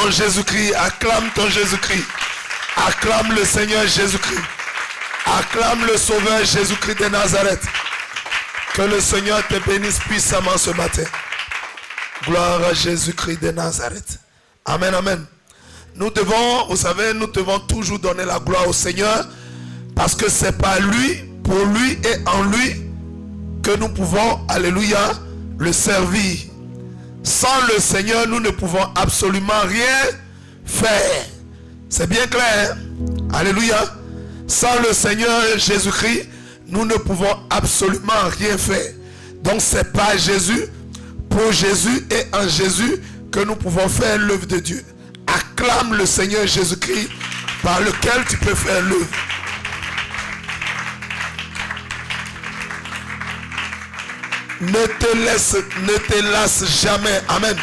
ton Jésus-Christ, acclame ton Jésus-Christ. Acclame le Seigneur Jésus-Christ. Acclame le Sauveur Jésus-Christ de Nazareth. Que le Seigneur te bénisse puissamment ce matin. Gloire à Jésus-Christ de Nazareth. Amen, amen. Nous devons, vous savez, nous devons toujours donner la gloire au Seigneur parce que c'est par lui, pour lui et en lui que nous pouvons, alléluia, le servir. Sans le Seigneur, nous ne pouvons absolument rien faire. C'est bien clair, hein? Alléluia. Sans le Seigneur Jésus-Christ, nous ne pouvons absolument rien faire. Donc c'est par Jésus, pour Jésus et en Jésus que nous pouvons faire l'œuvre de Dieu. Acclame le Seigneur Jésus-Christ par lequel tu peux faire l'œuvre. Ne te lasse jamais. Amen.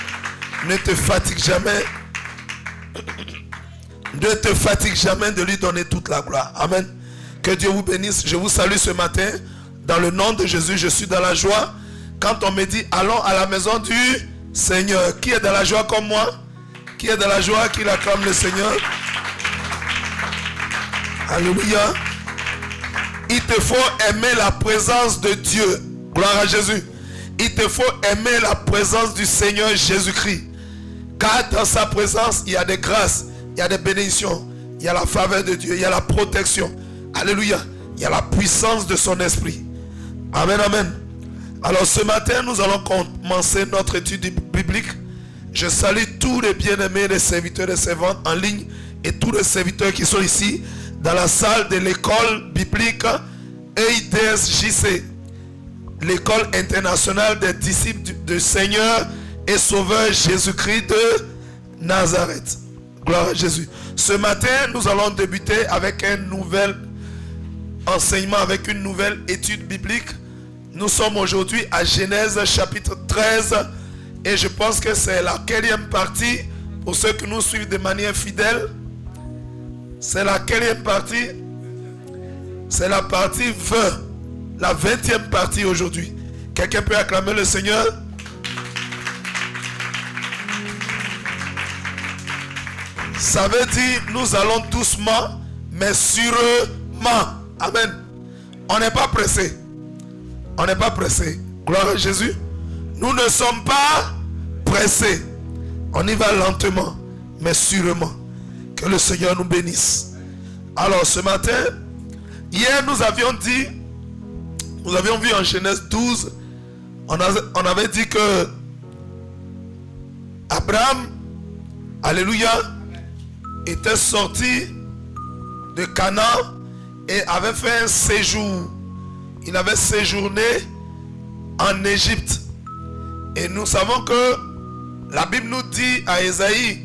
Ne te fatigue jamais. Ne te fatigue jamais de lui donner toute la gloire. Amen. Que Dieu vous bénisse. Je vous salue ce matin. Dans le nom de Jésus, je suis dans la joie. Quand on me dit, allons à la maison du Seigneur. Qui est dans la joie comme moi? Qui est dans la joie, qui acclame le Seigneur? Alléluia. Il te faut aimer la présence de Dieu. Gloire à Jésus. Il te faut aimer la présence du Seigneur Jésus-Christ. Car dans sa présence, il y a des grâces, il y a des bénédictions, il y a la faveur de Dieu, il y a la protection. Alléluia. Il y a la puissance de son esprit. Amen, amen. Alors ce matin, nous allons commencer notre étude biblique. Je salue tous les bien-aimés, les serviteurs et servantes en ligne et tous les serviteurs qui sont ici dans la salle de l'école biblique EIDSJC, l'école internationale des disciples du Seigneur et Sauveur Jésus-Christ de Nazareth. Gloire à Jésus. Ce matin, nous allons débuter avec un nouvel enseignement, avec une nouvelle étude biblique. Nous sommes aujourd'hui à Genèse chapitre 13 et je pense que c'est la 4e partie pour ceux qui nous suivent de manière fidèle. C'est la 4e partie. C'est la partie 20. La 20e partie aujourd'hui. Quelqu'un peut acclamer le Seigneur? Ça veut dire nous allons doucement mais sûrement. Amen. On n'est pas pressé. On n'est pas pressé. Gloire à Jésus. Nous ne sommes pas pressés. On y va lentement mais sûrement. Que le Seigneur nous bénisse. Alors ce matin, hier nous avions dit, nous avions vu en Genèse 12, on avait dit que Abraham, alléluia, était sorti de Canaan et avait fait un séjour. Il avait séjourné en Égypte. Et nous savons que la Bible nous dit à Ésaïe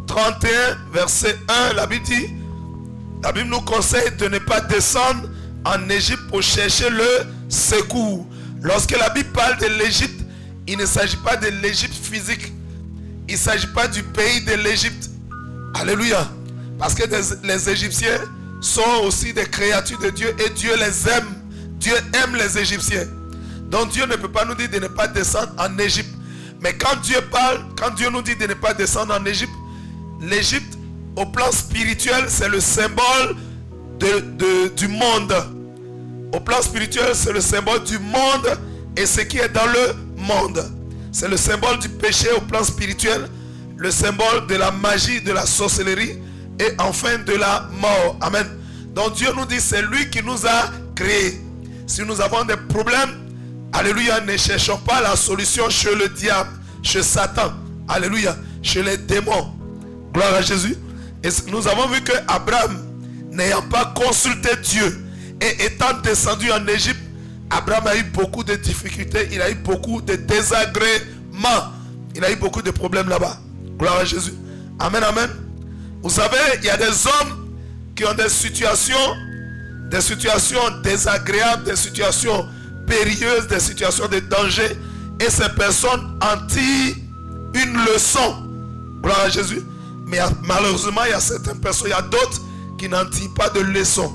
31, verset 1, la Bible nous conseille de ne pas descendre en Égypte pour chercher le secours. Lorsque la Bible parle de l'Égypte, il ne s'agit pas de l'Égypte physique. Il ne s'agit pas du pays de l'Égypte. Alléluia. Parce que les Égyptiens sont aussi des créatures de Dieu et Dieu les aime. Dieu aime les Égyptiens. Donc Dieu ne peut pas nous dire de ne pas descendre en Égypte. Mais quand Dieu parle, quand Dieu nous dit de ne pas descendre en Égypte, l'Égypte au plan spirituel c'est le symbole du monde. Au plan spirituel c'est le symbole du monde et ce qui est dans le monde. C'est le symbole du péché au plan spirituel, le symbole de la magie, de la sorcellerie et enfin de la mort. Amen. Donc Dieu nous dit c'est lui qui nous a créés. Si nous avons des problèmes, alléluia, ne cherchons pas la solution chez le diable, chez Satan, alléluia, chez les démons. Gloire à Jésus. Et nous avons vu que Abraham, n'ayant pas consulté Dieu et étant descendu en Égypte, Abraham a eu beaucoup de difficultés, il a eu beaucoup de désagréments, il a eu beaucoup de problèmes là-bas. Gloire à Jésus. Amen, amen. Vous savez, il y a des hommes qui ont des situations désagréables, des situations périlleuses, des situations de danger. Et ces personnes en tirent une leçon. Gloire à Jésus. Mais malheureusement, il y a certaines personnes, il y a d'autres qui n'en tirent pas de leçon.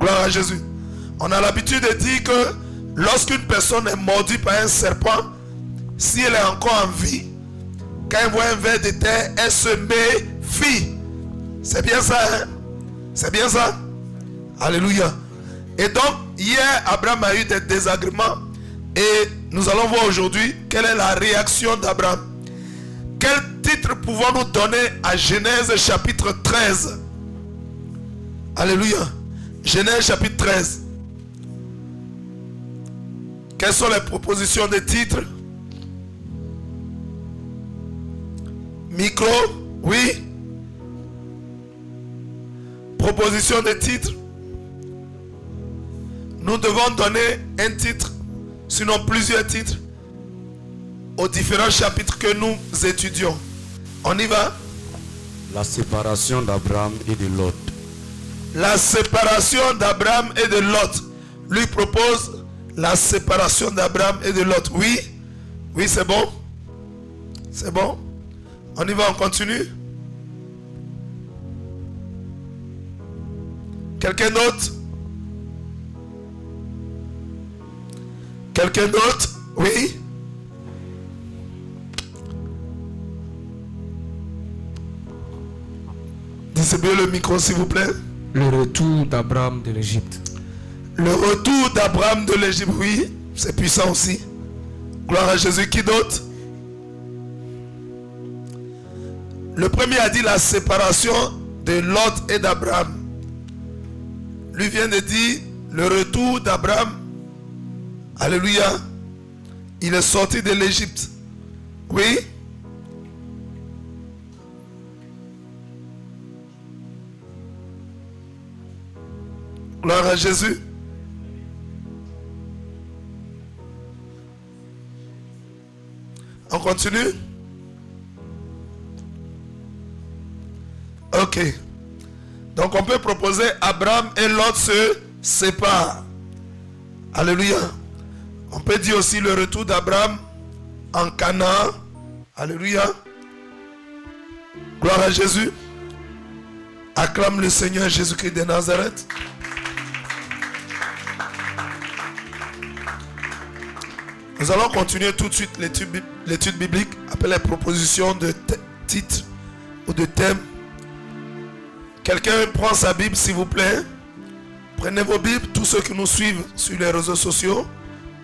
Gloire à Jésus. On a l'habitude de dire que lorsqu'une personne est mordue par un serpent, si elle est encore en vie, Quand elle voit un ver de terre, elle se méfie. C'est bien ça, hein? C'est bien ça? Alléluia. Et donc, hier, Abraham a eu des désagréments. Et nous allons voir aujourd'hui quelle est la réaction d'Abraham. Quel titre pouvons-nous donner à Genèse chapitre 13? Alléluia. Genèse chapitre 13. Quelles sont les propositions de titres? Micro, oui. Proposition de titre. Nous devons donner un titre, sinon plusieurs titres, aux différents chapitres que nous étudions. On y va? La séparation d'Abraham et de Lot. La séparation d'Abraham et de Lot. Lui propose la séparation d'Abraham et de Lot. Oui? Oui, c'est bon? C'est bon? On y va, on continue? Quelqu'un d'autre? Quelqu'un d'autre? Oui? Distribuez le micro s'il vous plaît. Le retour d'Abraham de l'Égypte. Le retour d'Abraham de l'Égypte, oui, c'est puissant aussi. Gloire à Jésus. Qui d'autre? Le premier a dit la séparation de Lot et d'Abraham. Lui vient de dire le retour d'Abraham. Alléluia. Il est sorti de l'Égypte. Oui. Gloire à Jésus. On continue? Ok. Donc on peut proposer Abraham et Lot se séparent. Alléluia. On peut dire aussi le retour d'Abraham en Canaan. Alléluia. Gloire à Jésus. Acclame le Seigneur Jésus-Christ de Nazareth. Nous allons continuer tout de suite l'étude biblique après les propositions de titres ou de thèmes. Quelqu'un prend sa Bible s'il vous plaît. Prenez vos Bibles, tous ceux qui nous suivent sur les réseaux sociaux.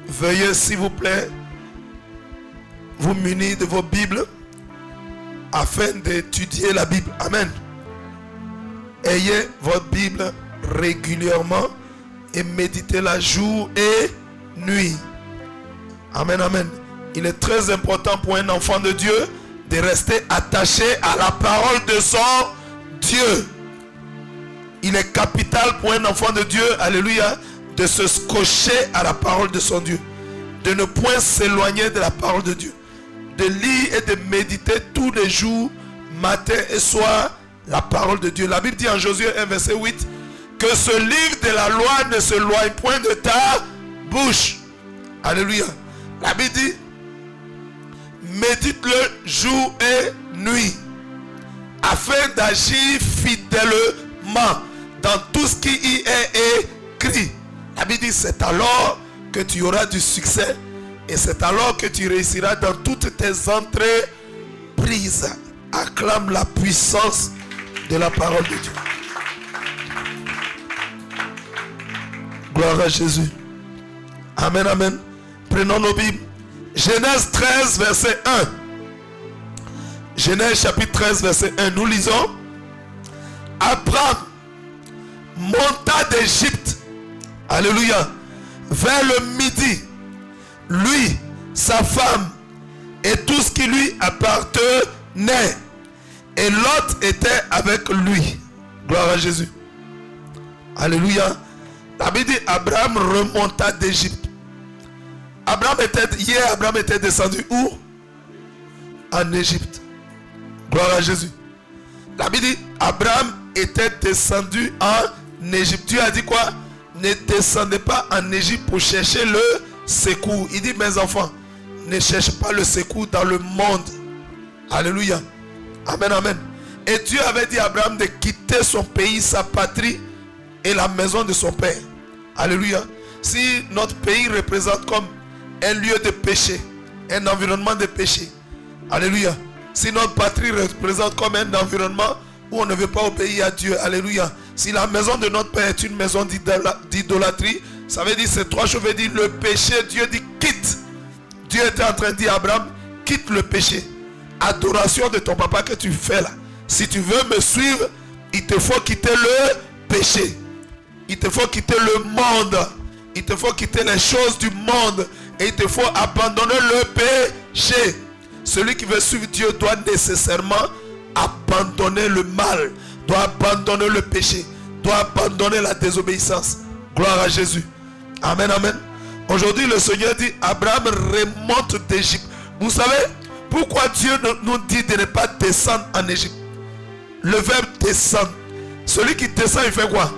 Veuillez s'il vous plaît vous munir de vos Bibles afin d'étudier la Bible. Amen. Ayez votre Bible régulièrement et méditez-la jour et nuit. Amen, amen. Il est très important pour un enfant de Dieu de rester attaché à la parole de son Dieu. Il est capital pour un enfant de Dieu, alléluia, de se scotcher à la parole de son Dieu. De ne point s'éloigner de la parole de Dieu. De lire et de méditer tous les jours, matin et soir, la parole de Dieu. La Bible dit en Josué 1 verset 8 que ce livre de la loi ne se loigne point de ta bouche. Alléluia. La Bible dit médite-le jour et nuit afin d'agir fidèlement dans tout ce qui y est écrit. La Bible dit c'est alors que tu auras du succès et c'est alors que tu réussiras dans toutes tes entreprises. Acclame la puissance de la parole de Dieu. Gloire à Jésus. Amen, amen. Prenons nos Bibles. Genèse 13, verset 1. Genèse chapitre 13, verset 1. Nous lisons. Abraham monta d'Égypte. Alléluia. Vers le midi. Lui, sa femme et tout ce qui lui appartenait. Et Lot était avec lui. Gloire à Jésus. Alléluia. La Bible dit Abraham remonta d'Égypte. Abraham était descendu où? En Égypte. Gloire à Jésus. La Bible dit Abraham était descendu en Égypte. Dieu a dit quoi? Ne descendez pas en Égypte pour chercher le secours. Il dit mes enfants, ne cherchez pas le secours dans le monde. Alléluia. Amen, amen. Et Dieu avait dit à Abraham de quitter son pays, sa patrie et la maison de son père. Alléluia. Si notre pays représente comme un lieu de péché, un environnement de péché, alléluia, Si notre patrie représente comme un environnement où on ne veut pas obéir à Dieu, alléluia. Si la maison de notre Père est une maison d'idolâtrie, ça veut dire ces trois choses, veut dire le péché, Dieu dit quitte. Dieu était en train de dire à Abraham, quitte le péché. Adoration de ton papa que tu fais là. Si tu veux me suivre, il te faut quitter le péché. Il te faut quitter le monde. Il te faut quitter les choses du monde. Et il te faut abandonner le péché. Celui qui veut suivre Dieu doit nécessairement abandonner le mal. Doit abandonner le péché. Doit abandonner la désobéissance. Gloire à Jésus. Amen, amen. Aujourd'hui, le Seigneur dit, Abraham remonte d'Égypte. Vous savez pourquoi Dieu nous dit de ne pas descendre en Égypte? Le verbe descendre. Celui qui descend, il fait quoi?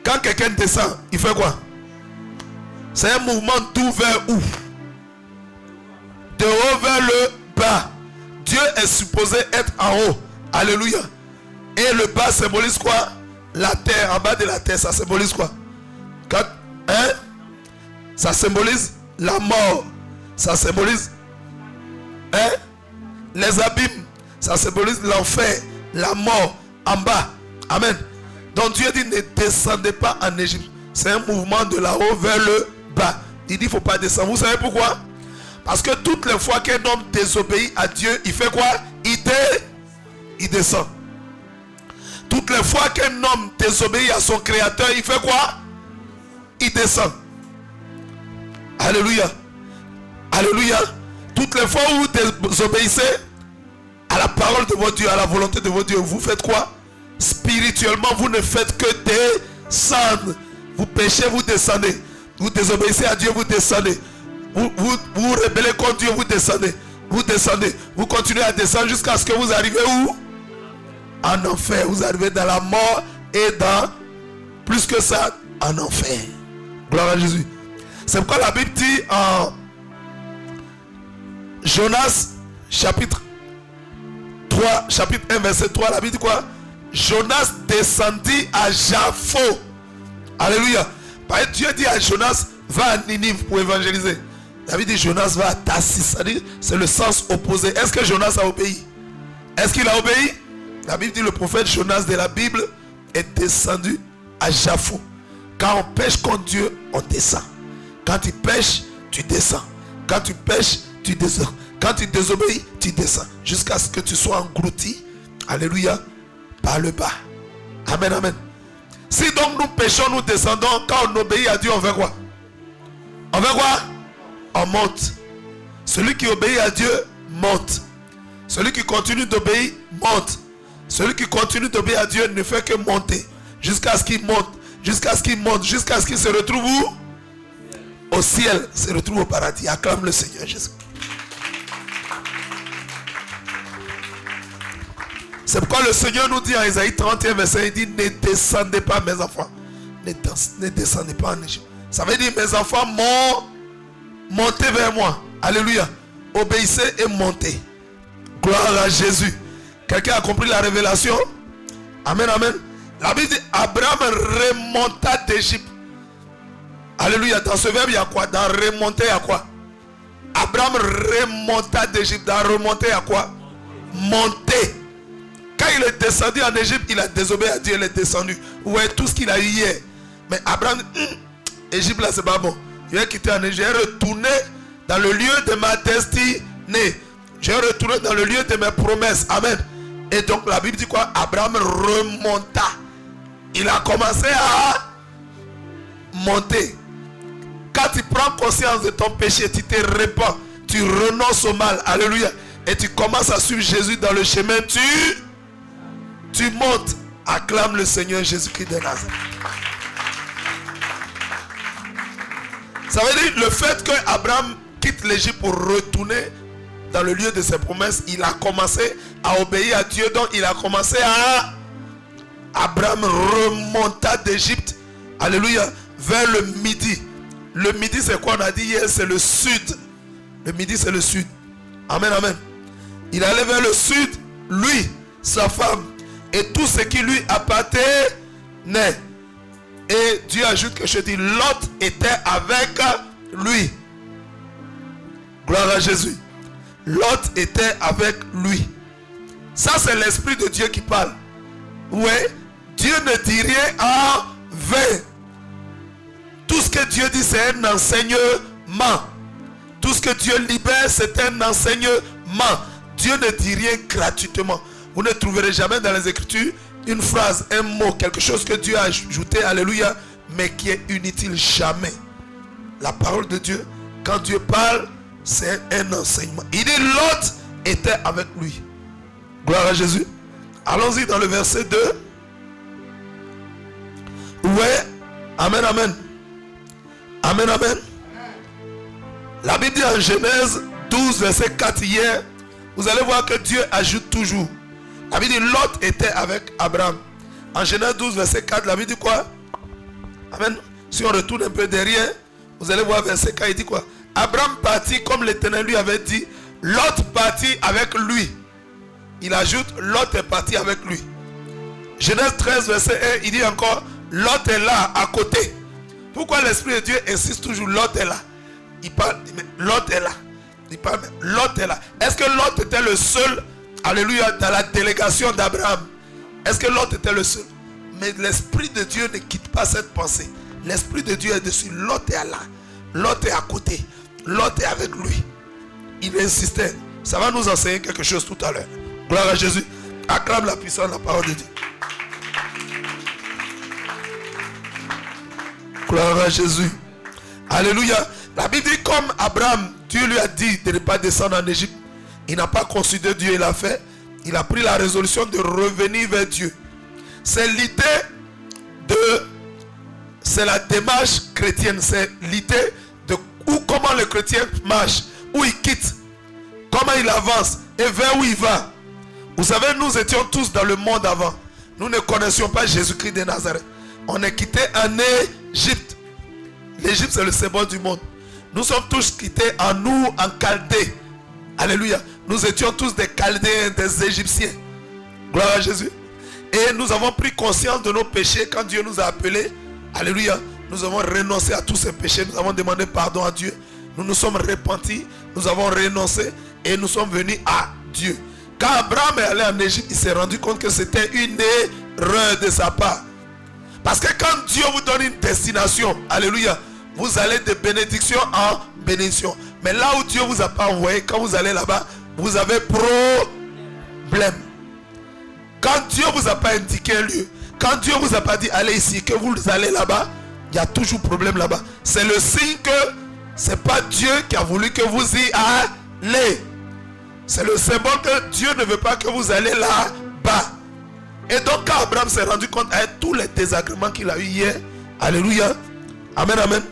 Quand quelqu'un descend, il fait quoi? C'est un mouvement d'où vers où? De haut vers le bas. Dieu est supposé être en haut. Alléluia. Et le bas symbolise quoi? La terre. En bas de la terre, ça symbolise quoi? Quand, hein? Ça symbolise la mort. Ça symbolise, hein? Les abîmes. Ça symbolise l'enfer, la mort en bas. Amen. Donc Dieu dit, ne descendez pas en Égypte. C'est un mouvement de là-haut vers le bas. Il dit, il ne faut pas descendre. Vous savez pourquoi? Parce que toutes les fois qu'un homme désobéit à Dieu, il fait quoi? Il descend. Toutes les fois qu'un homme désobéit à son créateur, il fait quoi? Il descend. Alléluia. Alléluia. Toutes les fois où vous désobéissez à la parole de votre Dieu, à la volonté de votre Dieu, vous faites quoi? Spirituellement, vous ne faites que descendre. Vous péchez, vous descendez. Vous désobéissez à Dieu, vous descendez. Vous rebellez contre Dieu, vous descendez. Vous descendez. Vous continuez à descendre jusqu'à ce que vous arrivez où? En enfer. Vous arrivez dans la mort et dans, plus que ça, en enfer. Gloire à Jésus. C'est pourquoi la Bible dit en Jonas chapitre 3, chapitre 1, verset 3, la Bible dit quoi? Jonas descendit à Jaffo. Alléluia. Dieu dit à Jonas, va à Ninive pour évangéliser. La Bible dit Jonas va à Tarsis. C'est le sens opposé. Est-ce que Jonas a obéi? Est-ce qu'il a obéi? La Bible dit le prophète Jonas de la Bible est descendu à Jaffo. Quand on pêche contre Dieu, on descend. Quand tu pêches, tu descends. Quand tu pêches, tu descends. Quand tu désobéis, tu descends. Jusqu'à ce que tu sois englouti. Alléluia. Par le bas. Amen, amen. Si donc nous péchons, nous descendons. Quand on obéit à Dieu, on fait quoi? On fait quoi? On monte. Celui qui obéit à Dieu, monte. Celui qui continue d'obéir, monte. Celui qui continue d'obéir à Dieu ne fait que monter. Jusqu'à ce qu'il monte. Jusqu'à ce qu'il monte. Jusqu'à ce qu'il se retrouve où? Au ciel. Se retrouve au paradis. Acclame le Seigneur Jésus. C'est pourquoi le Seigneur nous dit en Isaïe 31, verset, il dit, ne descendez pas mes enfants. Ne descendez pas en Égypte. Ça veut dire, mes enfants, montez vers moi. Alléluia. Obéissez et montez. Gloire à Jésus. Quelqu'un a compris la révélation? Amen, amen. La Bible dit, Abraham remonta d'Égypte. Alléluia. Dans ce verbe, il y a quoi? Dans remonter, il y a quoi? Abraham remonta d'Égypte. Dans remonter, il y a quoi? Monter. Quand il est descendu en Égypte, il a désobéi à Dieu, il est descendu. Vous voyez tout ce qu'il a eu hier. Mais Abraham, Égypte là, c'est pas bon. Il a quitté en Égypte. J'ai retourné dans le lieu de ma destinée. J'ai retourné dans le lieu de mes promesses. Amen. Et donc la Bible dit quoi? Abraham remonta. Il a commencé à monter. Quand tu prends conscience de ton péché, tu te répands. Tu renonces au mal. Alléluia. Et tu commences à suivre Jésus dans le chemin. Tu montes. Acclame le Seigneur Jésus-Christ de Nazareth. Ça veut dire le fait que Abraham quitte l'Égypte pour retourner dans le lieu de ses promesses, il a commencé à obéir à Dieu. Donc il a commencé à... Abraham remonta d'Égypte, alléluia, vers le midi. Le midi, c'est quoi? On a dit hier, c'est le sud. Le midi, c'est le sud. Amen, amen. Il allait vers le sud, lui, sa femme, et tout ce qui lui appartenait. Et Dieu ajoute que je dis, Lot était avec lui. Gloire à Jésus. Lot était avec lui. Ça, c'est l'Esprit de Dieu qui parle. Oui, Dieu ne dit rien en vain. Tout ce que Dieu dit, c'est un enseignement. Tout ce que Dieu libère, c'est un enseignement. Dieu ne dit rien gratuitement. Vous ne trouverez jamais dans les Écritures une phrase, un mot, quelque chose que Dieu a ajouté, alléluia, mais qui est inutile. Jamais. La parole de Dieu, quand Dieu parle, c'est un enseignement. Il dit Lot était avec lui. Gloire à Jésus. Allons-y dans le verset 2. Ouais. Amen, amen. Amen, amen. La Bible dit en Genèse 12, verset 4 hier, vous allez voir que Dieu ajoute toujours. La Bible dit Lot était avec Abraham. En Genèse 12, verset 4, la Bible dit quoi? Amen. Si on retourne un peu derrière, vous allez voir verset 4, il dit quoi? Abraham partit comme l'Éternel lui avait dit. Lot partit avec lui. Il ajoute, Lot est parti avec lui. Genèse 13, verset 1, il dit encore, Lot est là, à côté. Pourquoi l'Esprit de Dieu insiste toujours, Lot est là? Il parle, mais Lot est là. Il parle, mais Lot est là. Est-ce que Lot était le seul, alléluia, dans la délégation d'Abraham? Est-ce que Lot était le seul? Mais l'Esprit de Dieu ne quitte pas cette pensée. L'Esprit de Dieu est dessus. Lot est là. Lot est à côté. Lot est avec lui. Il insistait. Ça va nous enseigner quelque chose tout à l'heure. Gloire à Jésus. Acclame la puissance de la parole de Dieu. Gloire à Jésus. Alléluia. La Bible dit comme Abraham, Dieu lui a dit de ne pas descendre en Égypte. Il n'a pas considéré Dieu, il l'a fait. Il a pris la résolution de revenir vers Dieu. C'est l'idée de... C'est la démarche chrétienne. C'est l'idée de comment le chrétien marche. Où il quitte. Comment il avance. Et vers où il va. Vous savez, nous étions tous dans le monde avant. Nous ne connaissions pas Jésus-Christ de Nazareth. On est quitté en Égypte. L'Égypte, c'est le symbole du monde. Nous sommes tous quittés en nous, en Chaldée. Alléluia. Nous étions tous des Chaldéens, des Égyptiens. Gloire à Jésus. Et nous avons pris conscience de nos péchés quand Dieu nous a appelés. Alléluia. Nous avons renoncé à tous ces péchés. Nous avons demandé pardon à Dieu. Nous nous sommes repentis. Nous avons renoncé. Et nous sommes venus à Dieu. Quand Abraham est allé en Égypte, il s'est rendu compte que c'était une erreur de sa part. Parce que quand Dieu vous donne une destination, alléluia, vous allez de bénédiction en bénédiction. Mais là où Dieu ne vous a pas envoyé, quand vous allez là-bas, vous avez problème. Quand Dieu ne vous a pas indiqué un lieu, quand Dieu ne vous a pas dit allez ici, que vous allez là-bas, il y a toujours problème là-bas. C'est le signe que ce n'est pas Dieu qui a voulu que vous y allez. C'est le symbole que Dieu ne veut pas que vous allez là-bas. Et donc quand Abraham s'est rendu compte avec tous les désagréments qu'il a eu hier, alléluia, amen, amen.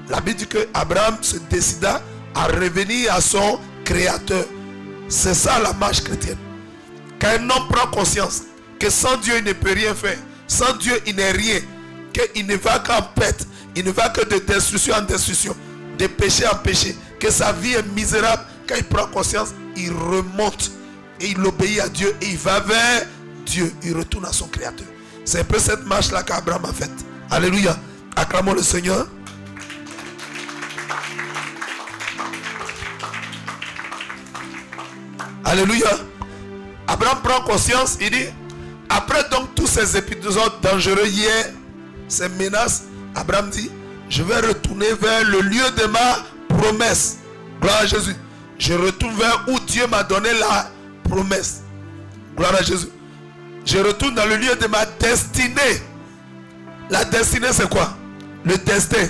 La Bible dit que Abraham se décida à revenir à son Créateur. C'est ça la marche chrétienne. Quand un homme prend conscience que sans Dieu il ne peut rien faire, sans Dieu il n'est rien, qu'il ne va qu'en perte, il ne va que de destruction en destruction, de péché en péché, que sa vie est misérable, quand il prend conscience, il remonte et il obéit à Dieu et il va vers Dieu, il retourne à son Créateur. C'est un peu cette marche-là qu'Abraham a faite. Alléluia. Acclamons le Seigneur. Alléluia. Abraham prend conscience, il dit, après donc tous ces épisodes dangereux hier, ces menaces, Abraham dit, je vais retourner vers le lieu de ma promesse. Gloire à Jésus. Je retourne vers où Dieu m'a donné la promesse. Gloire à Jésus. Je retourne dans le lieu de ma destinée. La destinée, c'est quoi? Le destin.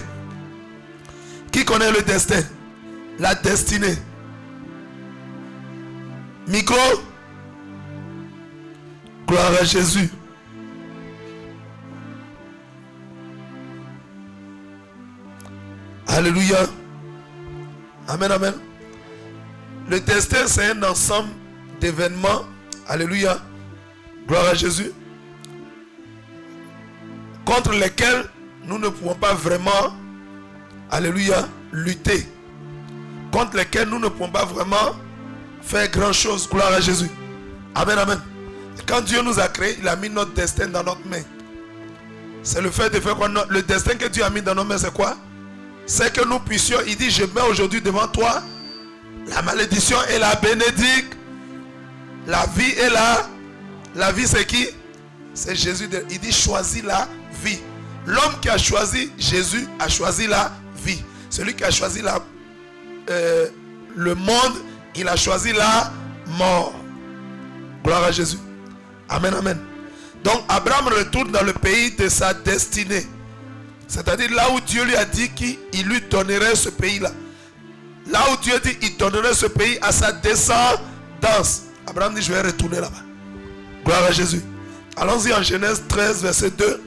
Qui connaît le destin? La destinée. Micro. Gloire à Jésus. Alléluia. Amen, amen. Le destin, c'est un ensemble d'événements. Alléluia. Gloire à Jésus. Contre lesquels nous ne pouvons pas vraiment, alléluia, lutter. Contre lesquels nous ne pouvons pas vraiment faire grand chose. Gloire à Jésus. Amen, amen. Et quand Dieu nous a créés, il a mis notre destin dans notre main. C'est le fait de faire quoi? Le destin que Dieu a mis dans nos mains, c'est quoi? C'est que nous puissions, il dit, je mets aujourd'hui devant toi La malédiction et la bénédiction. La vie et la vie c'est qui? C'est Jésus. Il dit choisis la vie. L'homme qui a choisi Jésus a choisi la vie. Celui qui a choisi le monde, il a choisi la mort. Gloire à Jésus. Amen, amen. Donc Abraham retourne dans le pays de sa destinée. C'est-à-dire là où Dieu lui a dit qu'il lui donnerait ce pays-là. Là où Dieu dit qu'il donnerait ce pays à sa descendance. Abraham dit je vais retourner là-bas. Gloire à Jésus. Allons-y en Genèse 13 verset 2.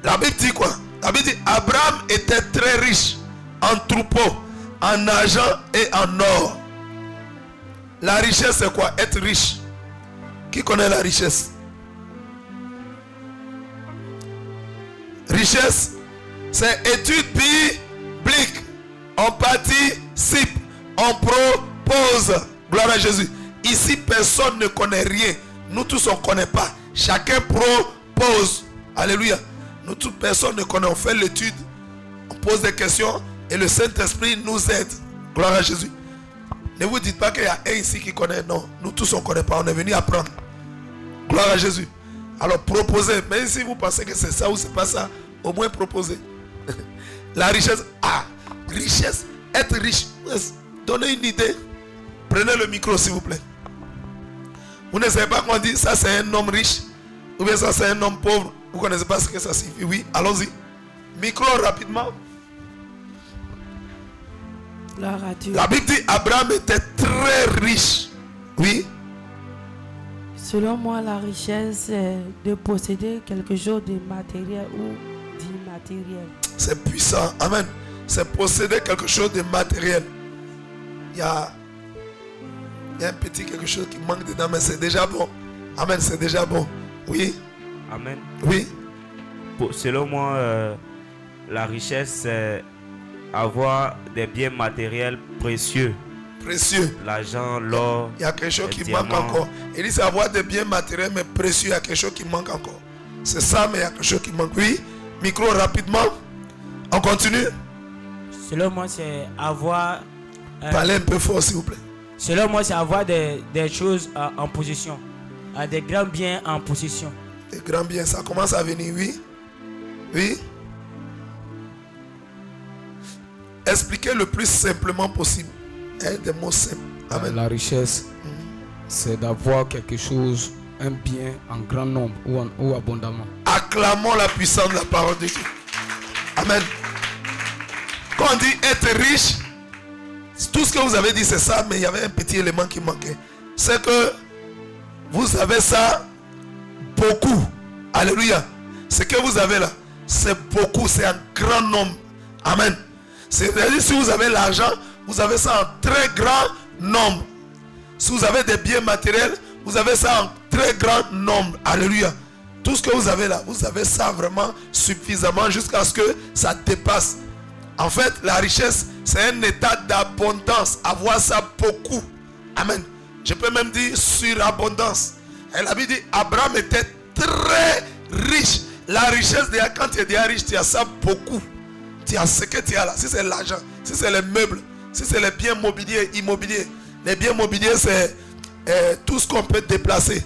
La Bible dit quoi? La Bible dit Abraham était très riche en troupeaux, en argent et en or. La richesse c'est quoi? Être riche. Qui connaît la richesse? Richesse, c'est étude biblique. On participe, on propose. Gloire à Jésus. Ici, personne ne connaît rien. Nous tous, on ne connaît pas. Chacun propose. Alléluia. Nous tous, personne ne connaît. On fait l'étude, on pose des questions et le Saint-Esprit nous aide. Gloire à Jésus. Ne vous dites pas qu'il y a un ici qui connaît. Non, nous tous, on ne connaît pas. On est venu apprendre. Gloire à Jésus. Alors proposez. Même si vous pensez que c'est ça ou c'est pas ça, au moins proposez. La richesse. Ah, richesse. Être riche. Donnez une idée. Prenez le micro s'il vous plaît. Vous ne savez pas qu'on dit ça c'est un homme riche ou bien ça c'est un homme pauvre. Vous ne connaissez pas ce que ça signifie. Oui, allons-y. Micro rapidement. La Bible dit Abraham était très riche. Oui. Selon moi, la richesse, c'est de posséder quelque chose de matériel ou d'immatériel. C'est puissant. Amen. C'est posséder quelque chose de matériel. Il y a un petit quelque chose qui manque dedans, mais c'est déjà bon. Amen, c'est déjà bon. Oui. Amen. Oui. Selon moi, la richesse, c'est avoir des biens matériels précieux. Précieux. L'argent, l'or. Il y a quelque chose qui diamants. manque encore. Il dit c'est avoir des biens matériels mais précieux. Il y a quelque chose qui manque encore. C'est ça, mais il y a quelque chose qui manque. Oui. Micro rapidement. On continue. Selon moi, c'est avoir... Parlez un peu fort s'il vous plaît. Selon moi, c'est avoir des choses en possession. Des grands biens en possession. Des grands biens, ça commence à venir, oui. Oui. Expliquez le plus simplement possible. Des mots simples. Amen. La richesse, c'est d'avoir quelque chose, un bien en grand nombre ou abondamment. Acclamons la puissance de la parole de Dieu. Amen. Quand on dit être riche, tout ce que vous avez dit c'est ça, mais il y avait un petit élément qui manquait. C'est que vous avez ça beaucoup. Alléluia. Ce que vous avez là, c'est beaucoup, c'est un grand nombre. Amen. C'est-à-dire si vous avez l'argent, vous avez ça en très grand nombre. Si vous avez des biens matériels, vous avez ça en très grand nombre. Alléluia. Tout ce que vous avez là, vous avez ça vraiment suffisamment jusqu'à ce que ça dépasse. En fait, la richesse, c'est un état d'abondance. Avoir ça beaucoup. Amen. Je peux même dire surabondance. Et la Bible dit, Abraham était très riche. La richesse, déjà, quand tu es déjà riche, tu as ça beaucoup. Tu as ce que tu as là. Si c'est l'argent, si c'est les meubles, si c'est les biens mobiliers, immobiliers. Les biens mobiliers, c'est tout ce qu'on peut déplacer.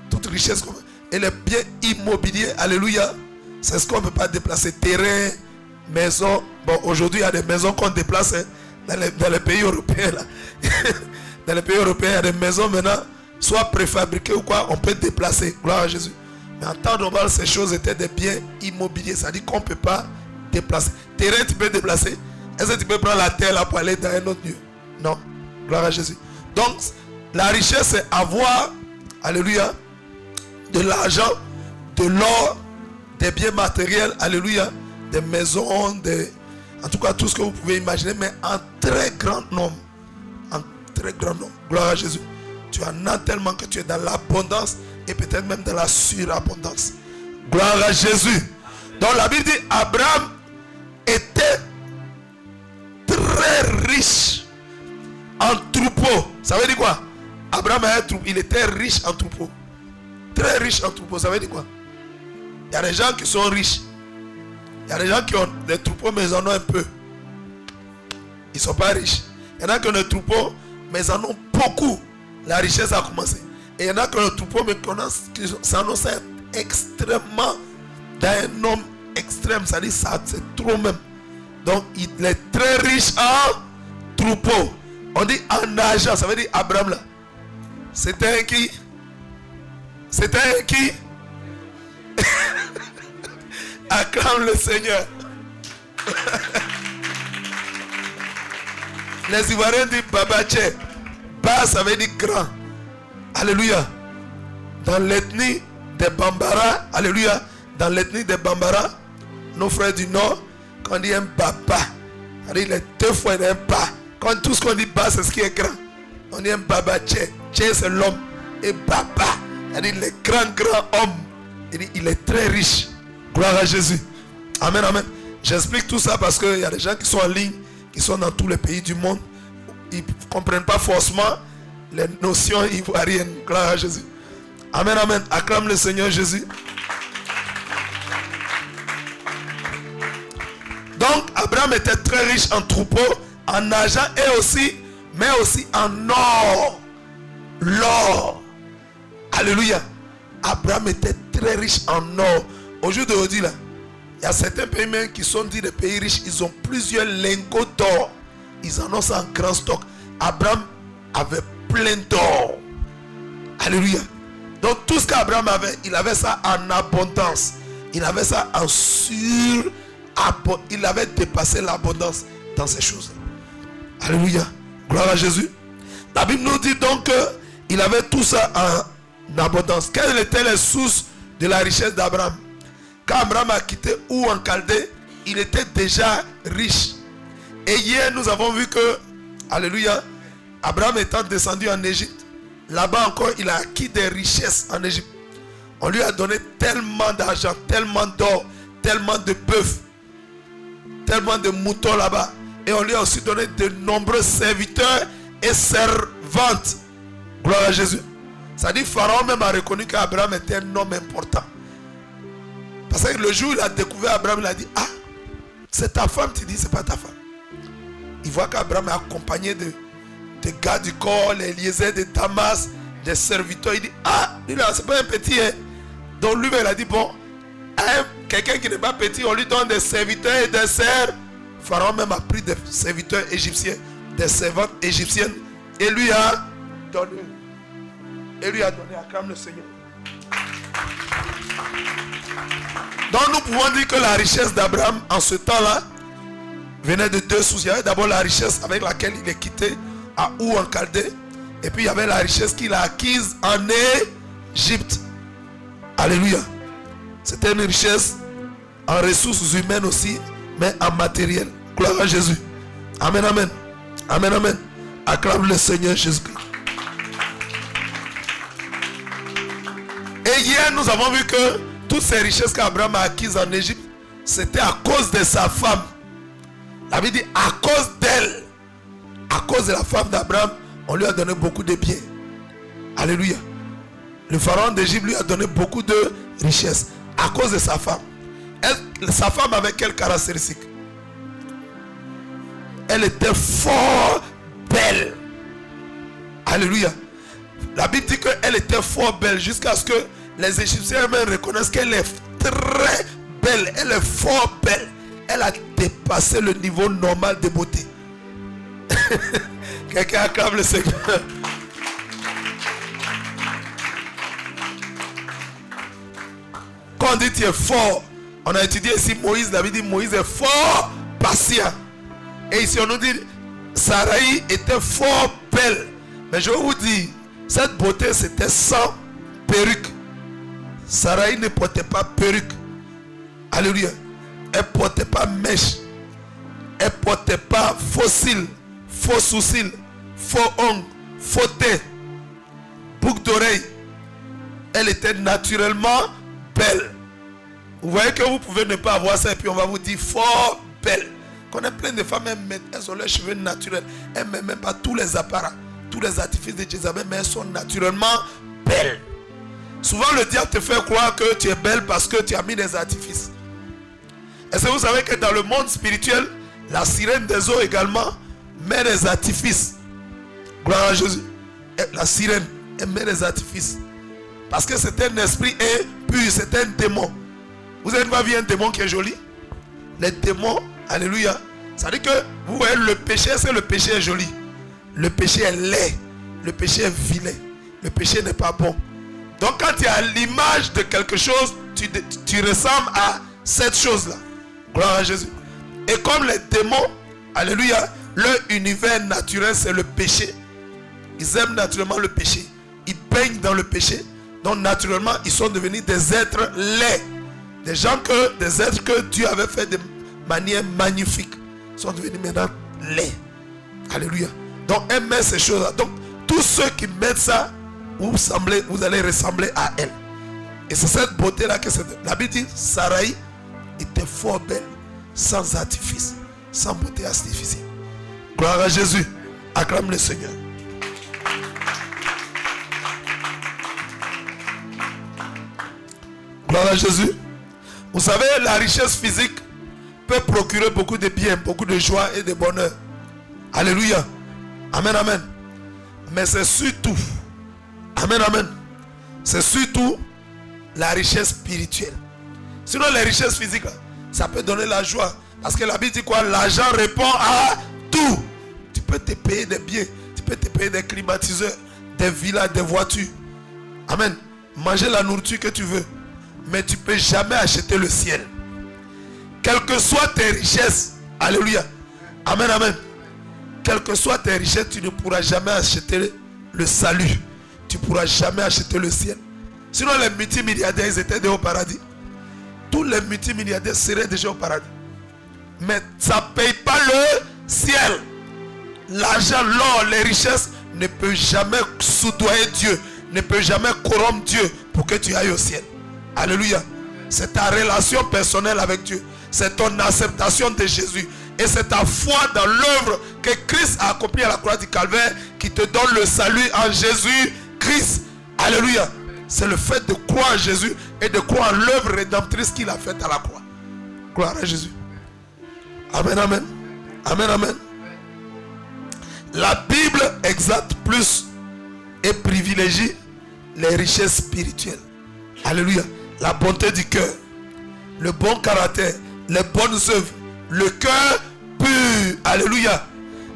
Toute richesse. Et les biens immobiliers, alléluia, c'est ce qu'on ne peut pas déplacer. Terrain, maison. Bon, aujourd'hui, il y a des maisons qu'on déplace dans les pays européens. Là. Dans les pays européens, il y a des maisons maintenant, soit préfabriquées ou quoi, on peut déplacer. Gloire à Jésus. Mais en temps normal, ces choses étaient des biens immobiliers. C'est-à-dire qu'on ne peut pas déplacer. Terrain, tu peux déplacer. Est-ce que tu peux prendre la terre là pour aller dans un autre lieu? Non. Gloire à Jésus. Donc, la richesse, c'est avoir, alléluia, de l'argent, de l'or, des biens matériels, alléluia, des maisons, en tout cas tout ce que vous pouvez imaginer, mais en très grand nombre. En très grand nombre. Gloire à Jésus. Tu en as tellement que tu es dans l'abondance et peut-être même dans la surabondance. Gloire à Jésus. Donc la Bible dit, Abraham était très riche en troupeaux. Ça veut dire quoi? Abraham a un troupeau. Il était riche en troupeaux. Très riche en troupeaux. Ça veut dire quoi? Il y a des gens qui sont riches. Il y a des gens qui ont des troupeaux mais ils en ont un peu. Ils ne sont pas riches. Il Il y en a qui ont des troupeaux, mais ils en ont beaucoup. La richesse a commencé. Et il y en a qui ont des troupeaux, mais qui s'annoncent être extrêmement, d'un homme extrême. Ça dit ça, c'est trop même. Donc il est très riche en troupeaux. On dit en argent, ça veut dire Abraham là. C'était un qui? C'était un qui? Acclame le Seigneur. Les Ivoiriens disent Babaché. Bas, ça veut dire grand. Alléluia. Dans l'ethnie des Bambara, alléluia. Dans l'ethnie des Bambara, nos frères du Nord, quand on dit un Baba, il est deux fois un Ba. Quand tout ce qu'on dit Bas, c'est ce qui est grand. On dit un Babaché. Tché, c'est l'homme. Et Baba, il est grand homme. Il est très riche. Gloire à Jésus. Amen, amen. J'explique tout ça parce qu'il y a des gens qui sont en ligne, qui sont dans tous les pays du monde. Ils ne comprennent pas forcément les notions ivoiriennes. Gloire à Jésus. Amen, amen. Acclame le Seigneur Jésus. Donc, Abraham était très riche en troupeaux, en argent et aussi, mais aussi en or. L'or. Alléluia. Abraham était très riche en or. Au jour d'aujourd'hui, là, il y a certains pays même qui sont dits des pays riches. Ils ont plusieurs lingots d'or. Ils en ont ça en grand stock. Abraham avait plein d'or. Alléluia. Donc tout ce qu'Abraham avait, il avait ça en abondance. Il avait ça en il avait dépassé l'abondance dans ces choses. Alléluia. Gloire à Jésus. La Bible nous dit donc qu'il avait tout ça en abondance. Quelles étaient les sources de la richesse d'Abraham? Quand Abraham a quitté Ur en Chaldée, il était déjà riche. Et hier, nous avons vu que, alléluia, Abraham étant descendu en Égypte, là-bas encore, il a acquis des richesses en Égypte. On lui a donné tellement d'argent, tellement d'or, tellement de bœufs, tellement de moutons là-bas. Et on lui a aussi donné de nombreux serviteurs et servantes. Gloire à Jésus. Ça dit, Pharaon même a reconnu qu'Abraham était un homme important. Parce que le jour où il a découvert Abraham, il a dit, ah, c'est ta femme. Tu dis, c'est pas ta femme. Il voit qu'Abraham est accompagné de gars du corps, les Eliezer de Damas, des serviteurs. Il dit, ah, lui là, c'est pas un petit. Hein. Donc lui, il a dit, bon, quelqu'un qui n'est pas petit, on lui donne des serviteurs et des serfs. Pharaon même a pris des serviteurs égyptiens, des servantes égyptiennes, et lui a donné. Acclame le Seigneur. Donc nous pouvons dire que la richesse d'Abraham en ce temps-là venait de deux sources. Il y avait d'abord la richesse avec laquelle il est quitté à Ur en Chaldée. Et puis il y avait la richesse qu'il a acquise en Égypte. Alléluia. C'était une richesse en ressources humaines aussi, mais en matériel. Gloire à Jésus. Amen, amen. Amen, amen. Acclame le Seigneur Jésus-Christ. Et hier, nous avons vu que toutes ces richesses qu'Abraham a acquises en Égypte, c'était à cause de sa femme. La Bible dit, à cause d'elle, à cause de la femme d'Abraham, on lui a donné beaucoup de biens. Alléluia. Le pharaon d'Égypte lui a donné beaucoup de richesses à cause de sa femme. Sa femme avait quelle caractéristique? Elle était fort belle. Alléluia. La Bible dit qu'elle était fort belle jusqu'à ce que les Égyptiens même reconnaissent qu'elle est très belle. Elle est fort belle. Elle a dépassé le niveau normal de beauté. Quelqu'un acclame le Seigneur. Quand on dit tu es fort, on a étudié ici Moïse. La Bible dit Moïse est fort patient. Et ici on nous dit Sarai était fort belle. Mais je vais vous dire, cette beauté c'était sans perruque. Sarai ne portait pas perruque. Alléluia. Elle ne portait pas mèche. Elle ne portait pas faux cils, faux sourcils, faux ongles, faux teint, boucle d'oreille. Elle était naturellement belle. Vous voyez que vous pouvez ne pas avoir ça et puis on va vous dire fort belle. Qu'on a plein de femmes, elles ont leurs cheveux naturels. Elles ne mettent même pas tous les appareils, tous les artifices de Jézabel, mais elles sont naturellement belles. Souvent le diable te fait croire que tu es belle parce que tu as mis des artifices. Est-ce que vous savez que dans le monde spirituel, la sirène des eaux également met des artifices. Gloire à Jésus. La sirène, elle met des artifices. Parce que c'est un esprit impur, c'est un démon. Vous avez pas vu un démon qui est joli? Les démons, alléluia. Ça veut dire que vous voyez le péché, c'est le péché est joli. Le péché est laid. Le péché est vilain. Le péché n'est pas bon. Donc quand tu as l'image de quelque chose, tu ressembles à cette chose-là. Gloire à Jésus. Et comme les démons, alléluia, leur univers naturel c'est le péché. Ils aiment naturellement le péché. Ils baignent dans le péché. Donc naturellement, ils sont devenus des êtres laids. Des êtres que Dieu avait fait de manière magnifique. Ils sont devenus maintenant laids. Alléluia. Donc elle met ces choses-là. Donc tous ceux qui mettent ça, vous allez ressembler à elle. Et c'est cette beauté-là que c'est. La Bible dit, Sarai était fort belle, sans artifice, sans beauté artificielle. Gloire à Jésus. Acclame le Seigneur. Gloire à Jésus. Vous savez, la richesse physique peut procurer beaucoup de bien, beaucoup de joie et de bonheur. Alléluia. Amen, amen. Mais c'est surtout, amen, amen, c'est surtout la richesse spirituelle. Sinon, les richesses physiques, ça peut donner la joie. Parce que la Bible dit quoi? L'argent répond à tout. Tu peux te payer des biens, tu peux te payer des climatiseurs, des villas, des voitures. Amen. Manger la nourriture que tu veux. Mais tu ne peux jamais acheter le ciel. Quelles que soient tes richesses, alléluia. Amen, amen. Quelles que soient tes richesses, tu ne pourras jamais acheter le salut. Tu ne pourras jamais acheter le ciel. Sinon, les multimilliardaires, ils étaient déjà au paradis. Tous les multimilliardaires seraient déjà au paradis. Mais ça ne paye pas le ciel. L'argent, l'or, les richesses ne peuvent jamais soudoyer Dieu. Ne peuvent jamais corrompre Dieu pour que tu ailles au ciel. Alléluia. C'est ta relation personnelle avec Dieu. C'est ton acceptation de Jésus. Et c'est ta foi dans l'œuvre que Christ a accomplie à la croix du Calvaire qui te donne le salut en Jésus-Christ. Alléluia. C'est le fait de croire en Jésus et de croire en l'œuvre rédemptrice qu'il a faite à la croix. Gloire à Jésus. Amen, amen. Amen, amen. La Bible exalte plus et privilégie les richesses spirituelles. Alléluia. La bonté du cœur, le bon caractère, les bonnes œuvres, le cœur pur. Alléluia.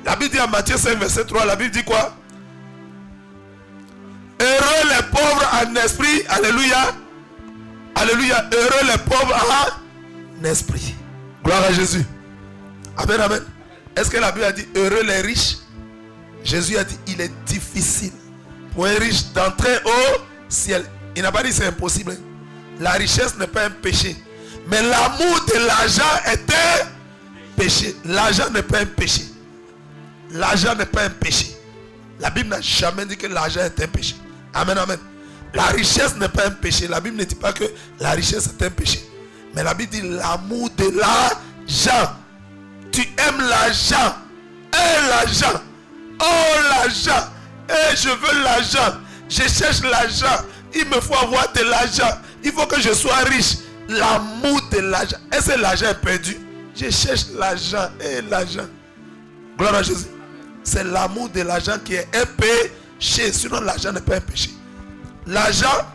La Bible dit en Matthieu 5, verset 3, la Bible dit quoi? Heureux les pauvres en esprit. Alléluia. Alléluia. Heureux les pauvres en esprit. Gloire à Jésus. Amen, amen. Est-ce que la Bible a dit heureux les riches? Jésus a dit il est difficile pour un riche d'entrer au ciel. Il n'a pas dit c'est impossible. La richesse n'est pas un péché. Mais l'amour de l'argent est un péché. L'argent n'est pas un péché. L'argent n'est pas un péché. La Bible n'a jamais dit que l'argent est un péché. Amen, amen. La richesse n'est pas un péché. La Bible ne dit pas que la richesse est un péché. Mais la Bible dit l'amour de l'argent. Tu aimes l'argent. Et l'argent. Oh l'argent. Et je veux l'argent. Je cherche l'argent. Il me faut avoir de l'argent. Il faut que je sois riche. L'amour de l'argent. Est-ce que l'argent est perdu? Je cherche l'argent et l'argent. Gloire à Jésus. C'est l'amour de l'argent qui est un péché. Sinon l'argent n'est pas un péché. L'argent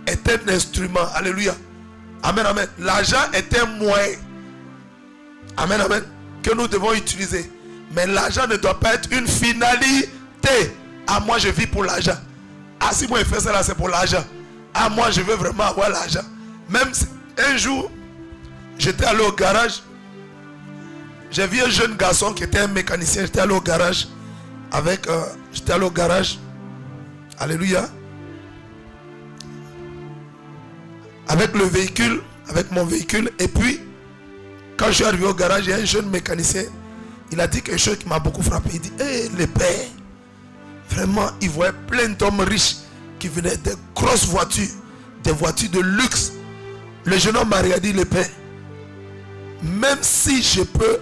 est un instrument. Alléluia. Amen, amen. L'argent est un moyen. Amen, amen. Que nous devons utiliser. Mais l'argent ne doit pas être une finalité. Ah, moi je vis pour l'argent. Ah, si moi je fais ça là, c'est pour l'argent. Ah, moi je veux vraiment avoir l'argent. Même si, un jour, j'étais allé au garage. J'ai vu un jeune garçon qui était un mécanicien. J'étais allé au garage. J'étais allé au garage. Alléluia. Avec le véhicule, avec mon véhicule. Et puis, quand je suis arrivé au garage, il y a un jeune mécanicien. Il a dit quelque chose qui m'a beaucoup frappé. Il dit, hé, le père. Vraiment, il voyait plein d'hommes riches qui venaient de grosses voitures, des voitures de luxe. Le jeune homme m'a regardé, le père. Même si je peux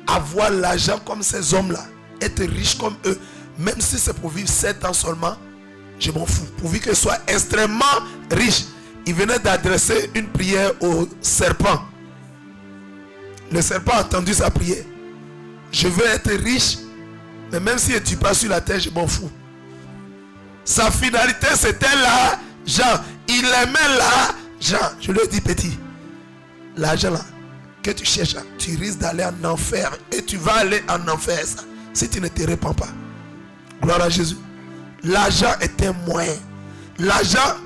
avoir l'argent comme ces hommes-là, être riche comme eux, même si c'est pour vivre 7 ans seulement, je m'en fous. Pourvu qu'ils soient extrêmement riches. Il venait d'adresser une prière au serpent. Le serpent a entendu sa prière. Je veux être riche Mais même si tu passes sur la terre, je m'en fous. Sa finalité, c'était l'argent. Il aimait l'argent. Je lui ai dit, petit, l'argent là, que tu cherches, tu risques d'aller en enfer. Et tu vas aller en enfer, ça, si tu ne te répands pas. Gloire à Jésus. L'argent est un moyen. L'argent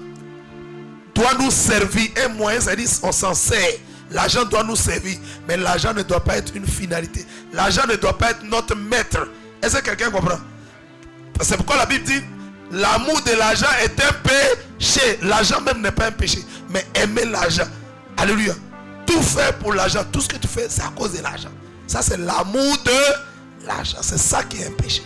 doit nous servir. Un moyen, c'est-à-dire on s'en sert. L'argent doit nous servir. Mais l'argent ne doit pas être une finalité. L'argent ne doit pas être notre maître. Est-ce que quelqu'un comprend? C'est pourquoi la Bible dit, l'amour de l'argent est un péché. L'argent même n'est pas un péché. Mais aimer l'argent. Alléluia. Tout faire pour l'argent. Tout ce que tu fais, c'est à cause de l'argent. Ça, c'est l'amour de l'argent. C'est ça qui est un péché.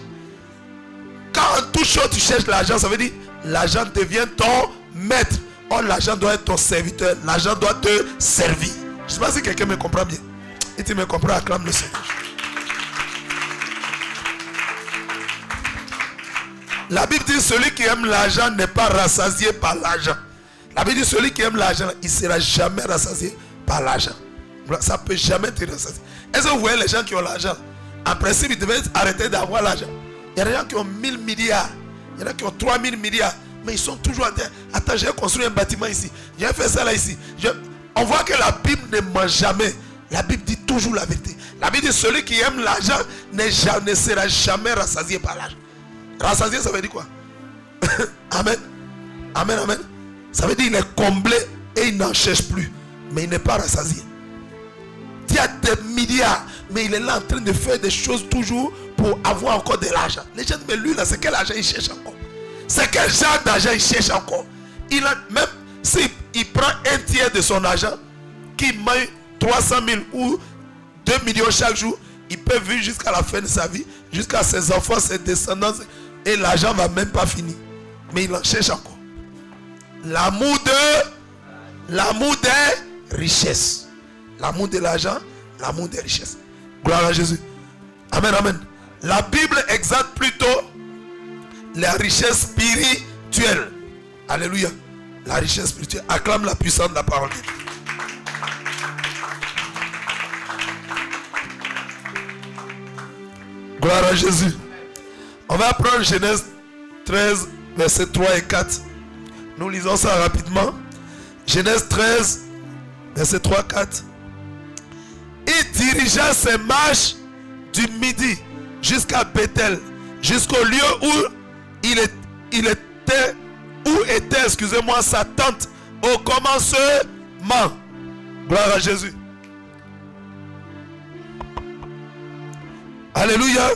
Quand en toute chose tu cherches l'argent, ça veut dire l'argent devient ton maître. Or, l'argent doit être ton serviteur. L'argent doit te servir. Je ne sais pas si quelqu'un me comprend bien. Et tu me comprends, acclame le Seigneur. La Bible dit celui qui aime l'argent n'est pas rassasié par l'argent. La Bible dit celui qui aime l'argent, il ne sera jamais rassasié par l'argent. Ça ne peut jamais te rassasier. Est-ce que vous voyez les gens qui ont l'argent? En principe, ils devaient arrêter d'avoir l'argent. Il y a des gens qui ont 1000 milliards. Il y en a qui ont 3000 milliards. Mais ils sont toujours en train. Attends, j'ai construit un bâtiment ici. J'ai fait ça là ici. On voit que la Bible ne ment jamais. La Bible dit toujours la vérité. La Bible dit celui qui aime l'argent ne sera jamais rassasié par l'argent. Rassasié, ça veut dire quoi? Amen. Amen, amen. Ça veut dire qu'il est comblé et il n'en cherche plus. Mais il n'est pas rassasié. Il y a des milliards, mais il est là en train de faire des choses toujours pour avoir encore de l'argent. Les gens disent, mais lui là, c'est quel argent il cherche encore? C'est quel genre d'argent il cherche encore? Même s'il prend un tiers de son argent, qui mange 300 000 ou 2 millions chaque jour, il peut vivre jusqu'à la fin de sa vie, jusqu'à ses enfants, ses descendants, et l'argent ne va même pas finir. Mais il en cherche encore. L'amour des richesses. L'amour de l'argent, l'amour des richesses. Gloire à Jésus. Amen, amen. La Bible exalte plutôt la richesse spirituelle. Alléluia. La richesse spirituelle. Acclame la puissance de la parole de Dieu. Gloire à Jésus. On va prendre Genèse 13, versets 3 et 4. Nous lisons ça rapidement. Genèse 13, versets 3 et 4. Il dirigea ses marches du midi jusqu'à Bethel, jusqu'au lieu où il était, excusez-moi, sa tente au commencement. Gloire à Jésus. Alléluia.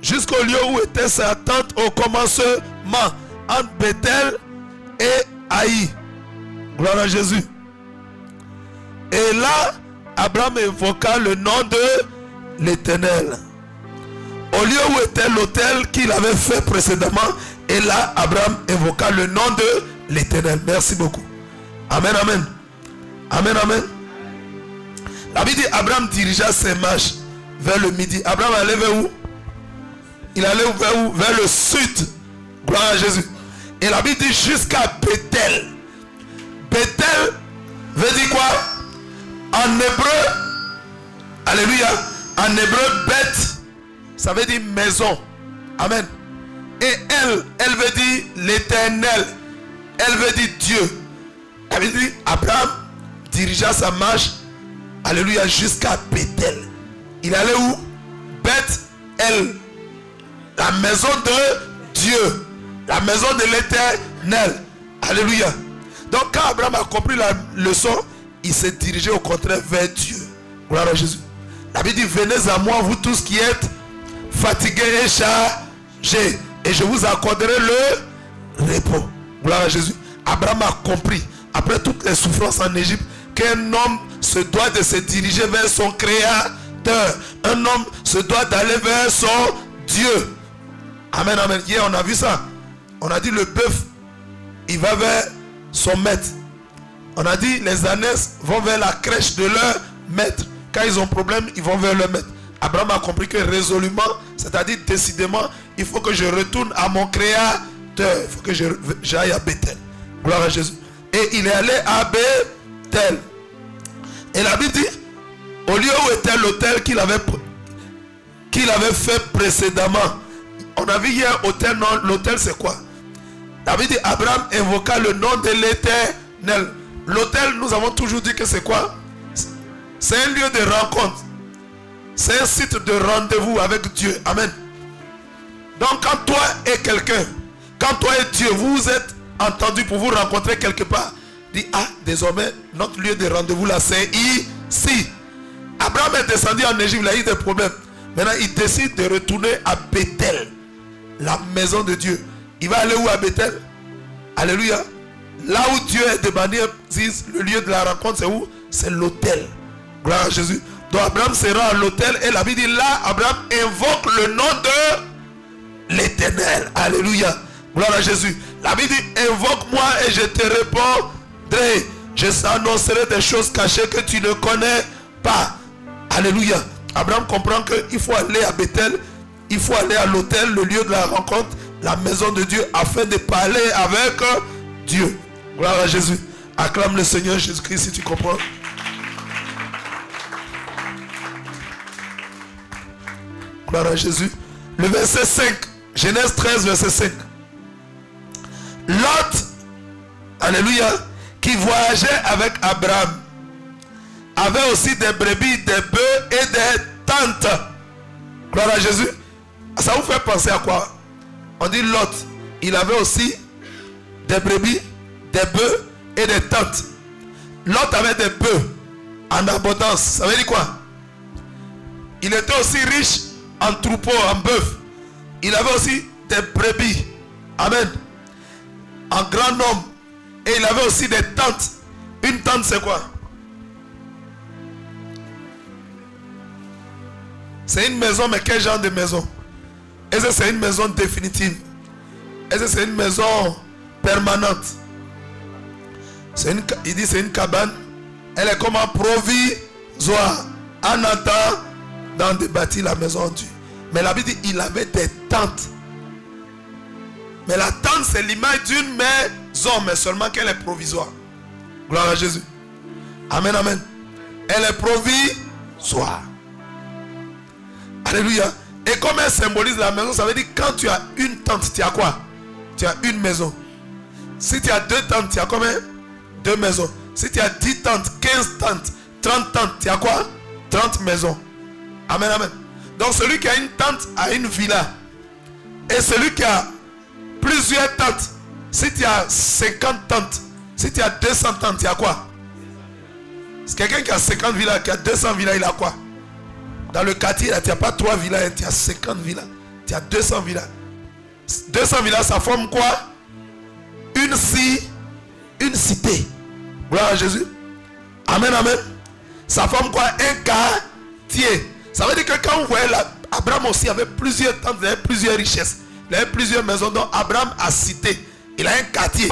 Jusqu'au lieu où était sa tente au commencement, entre Bethel et Haï. Gloire à Jésus. Et là, Abraham évoqua le nom de l'Éternel. Au lieu où était l'autel qu'il avait fait précédemment, et là, Abraham évoqua le nom de l'Éternel. Merci beaucoup. Amen, amen. Amen, amen. La Bible dit, Abraham dirigea ses marches vers le midi. Abraham allait vers où? Il allait vers où? Vers le sud. Gloire à Jésus. Et la Bible dit jusqu'à Bethel. Bethel veut dire quoi? En hébreu, alléluia, en hébreu, Beth, ça veut dire maison. Amen. Et elle veut dire l'Éternel. Elle veut dire Dieu. Elle veut dire Abraham dirigea sa marche, alléluia, jusqu'à Bethel. Il allait où? Beth-El, la maison de Dieu, la maison de l'Éternel. Alléluia. Donc quand Abraham a compris la leçon, il s'est dirigé au contraire vers Dieu. Gloire à Jésus. La Bible dit, venez à moi, vous tous qui êtes fatigués et chargés, et je vous accorderai le repos. Gloire à Jésus. Abraham a compris, après toutes les souffrances en Égypte, qu'un homme se doit de se diriger vers son Créateur. Un homme se doit d'aller vers son Dieu. Amen, amen. Hier, on a vu ça. On a dit le bœuf, il va vers son maître. On a dit les ânesses vont vers la crèche de leur maître. Quand ils ont problème, ils vont vers leur maître. Abraham a compris que résolument, c'est-à-dire décidément, il faut que je retourne à mon Créateur. Il faut que j'aille à Bethel. Gloire à Jésus. Et il est allé à Bethel. Et la Bible dit, au lieu où était l'autel qu'il qu'il avait fait précédemment. On a vu hier autel, non, l'autel c'est quoi? David dit Abraham invoqua le nom de l'Éternel. L'autel, nous avons toujours dit que c'est quoi? C'est un lieu de rencontre. C'est un site de rendez-vous avec Dieu. Amen. Donc quand toi et quelqu'un, quand toi et Dieu, vous êtes entendus pour vous rencontrer quelque part, dit désormais notre lieu de rendez-vous là c'est ici. Abraham est descendu en Égypte, il a eu des problèmes. Maintenant il décide de retourner à Bethel, la maison de Dieu. Il va aller où à Bethel? Alléluia. Là où Dieu est demandé, le lieu de la rencontre c'est où? C'est l'autel. Gloire à Jésus. Donc Abraham se rend à l'autel et la Bible dit là, Abraham invoque le nom de l'Éternel. Alléluia. Gloire à Jésus. La Bible dit invoque-moi et je te répondrai. Je t'annoncerai des choses cachées que tu ne connais pas. Alléluia. Abraham comprend qu'il faut aller à Bethel, il faut aller à l'autel, le lieu de la rencontre, la maison de Dieu, afin de parler avec Dieu. Gloire à Jésus. Acclame le Seigneur Jésus-Christ si tu comprends. Gloire à Jésus. Le verset 5. Genèse 13, verset 5. Lot, alléluia, qui voyageait avec Abraham, avait aussi des brebis, des bœufs et des tentes. Gloire à Jésus. Ça vous fait penser à quoi? On dit Lot, il avait aussi des brebis, des bœufs et des tentes. Lot avait des bœufs en abondance. Ça veut dire quoi? Il était aussi riche en troupeaux, en bœufs. Il avait aussi des brebis. Amen. En grand nombre. Et il avait aussi des tentes. Une tente c'est quoi? C'est une maison, mais quel genre de maison? Est-ce que c'est une maison définitive? Est-ce que c'est une maison permanente? Il dit c'est une cabane. Elle est comme un provisoire. En attendant de bâtir la maison en Dieu. Mais la Bible dit il avait des tentes. Mais la tente c'est l'image d'une maison, mais seulement qu'elle est provisoire. Gloire à Jésus. Amen, amen. Elle est provisoire. Alléluia. Et comme elle symbolise la maison, ça veut dire quand tu as une tente, tu as quoi? Tu as une maison. Si tu as 2 tentes, tu as combien? 2 maisons. Si tu as 10 tentes, 15 tentes, 30 tentes, tu as quoi? 30 maisons. Amen, amen. Donc celui qui a une tente a une villa. Et celui qui a plusieurs tentes, si tu as 50 tentes, si tu as 200 tentes, tu as quoi? C'est quelqu'un qui a 50 villas, qui a 200 villas, il a quoi? Dans le quartier, là, tu n'as pas 3 villas, tu as 50 villas. Tu as 200 villas. 200 villas, ça forme quoi? Une cité. Gloire à Jésus. Amen, amen. Ça forme quoi? Un quartier. Ça veut dire que quand vous voyez là, Abraham aussi avait plusieurs tentes, il avait plusieurs richesses. Il avait plusieurs maisons. Donc Abraham a cité. Il a un quartier.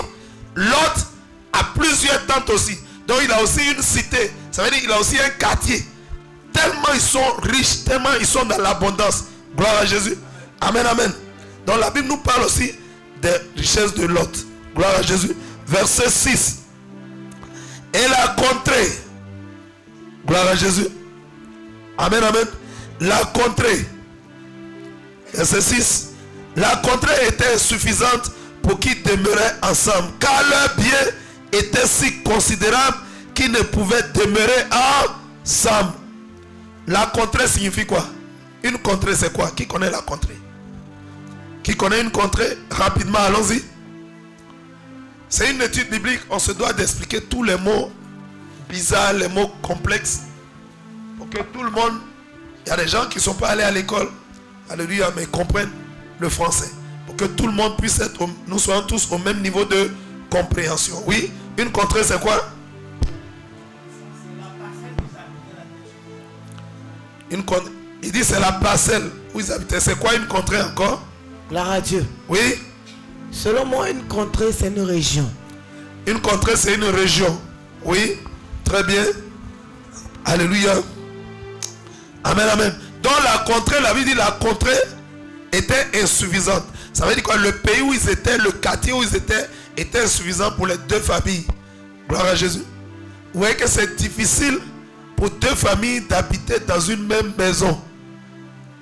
Lot a plusieurs tentes aussi. Donc il a aussi une cité. Ça veut dire qu'il a aussi un quartier. Tellement ils sont riches, tellement ils sont dans l'abondance. Gloire à Jésus. Amen, amen. Donc la Bible nous parle aussi des richesses de Lot. Gloire à Jésus. Verset 6. Et la contrée. Gloire à Jésus. Amen, amen. La contrée. Verset 6. La contrée était suffisante pour qu'ils demeuraient ensemble. Car leur bien était si considérable qu'ils ne pouvaient demeurer ensemble. La contrée signifie quoi? Une contrée c'est quoi? Qui connaît la contrée? Qui connaît une contrée? Rapidement, allons-y. C'est une étude biblique. On se doit d'expliquer tous les mots bizarres, les mots complexes. Pour que tout le monde... Il y a des gens qui ne sont pas allés à l'école. Alléluia, mais ils comprennent le français. Pour que tout le monde puisse être... Nous soyons tous au même niveau de compréhension. Oui, une contrée c'est quoi? Il dit c'est la parcelle où ils habitaient. C'est quoi une contrée encore? Gloire à Dieu. Oui. Selon moi, une contrée, c'est une région. Une contrée, c'est une région. Oui. Très bien. Alléluia. Amen, amen. Donc la contrée, la Bible dit la contrée était insuffisante. Ça veut dire quoi? Le pays où ils étaient, le quartier où ils étaient, était insuffisant pour les 2 familles. Gloire à Jésus. Vous voyez que c'est difficile pour 2 familles d'habiter dans une même maison.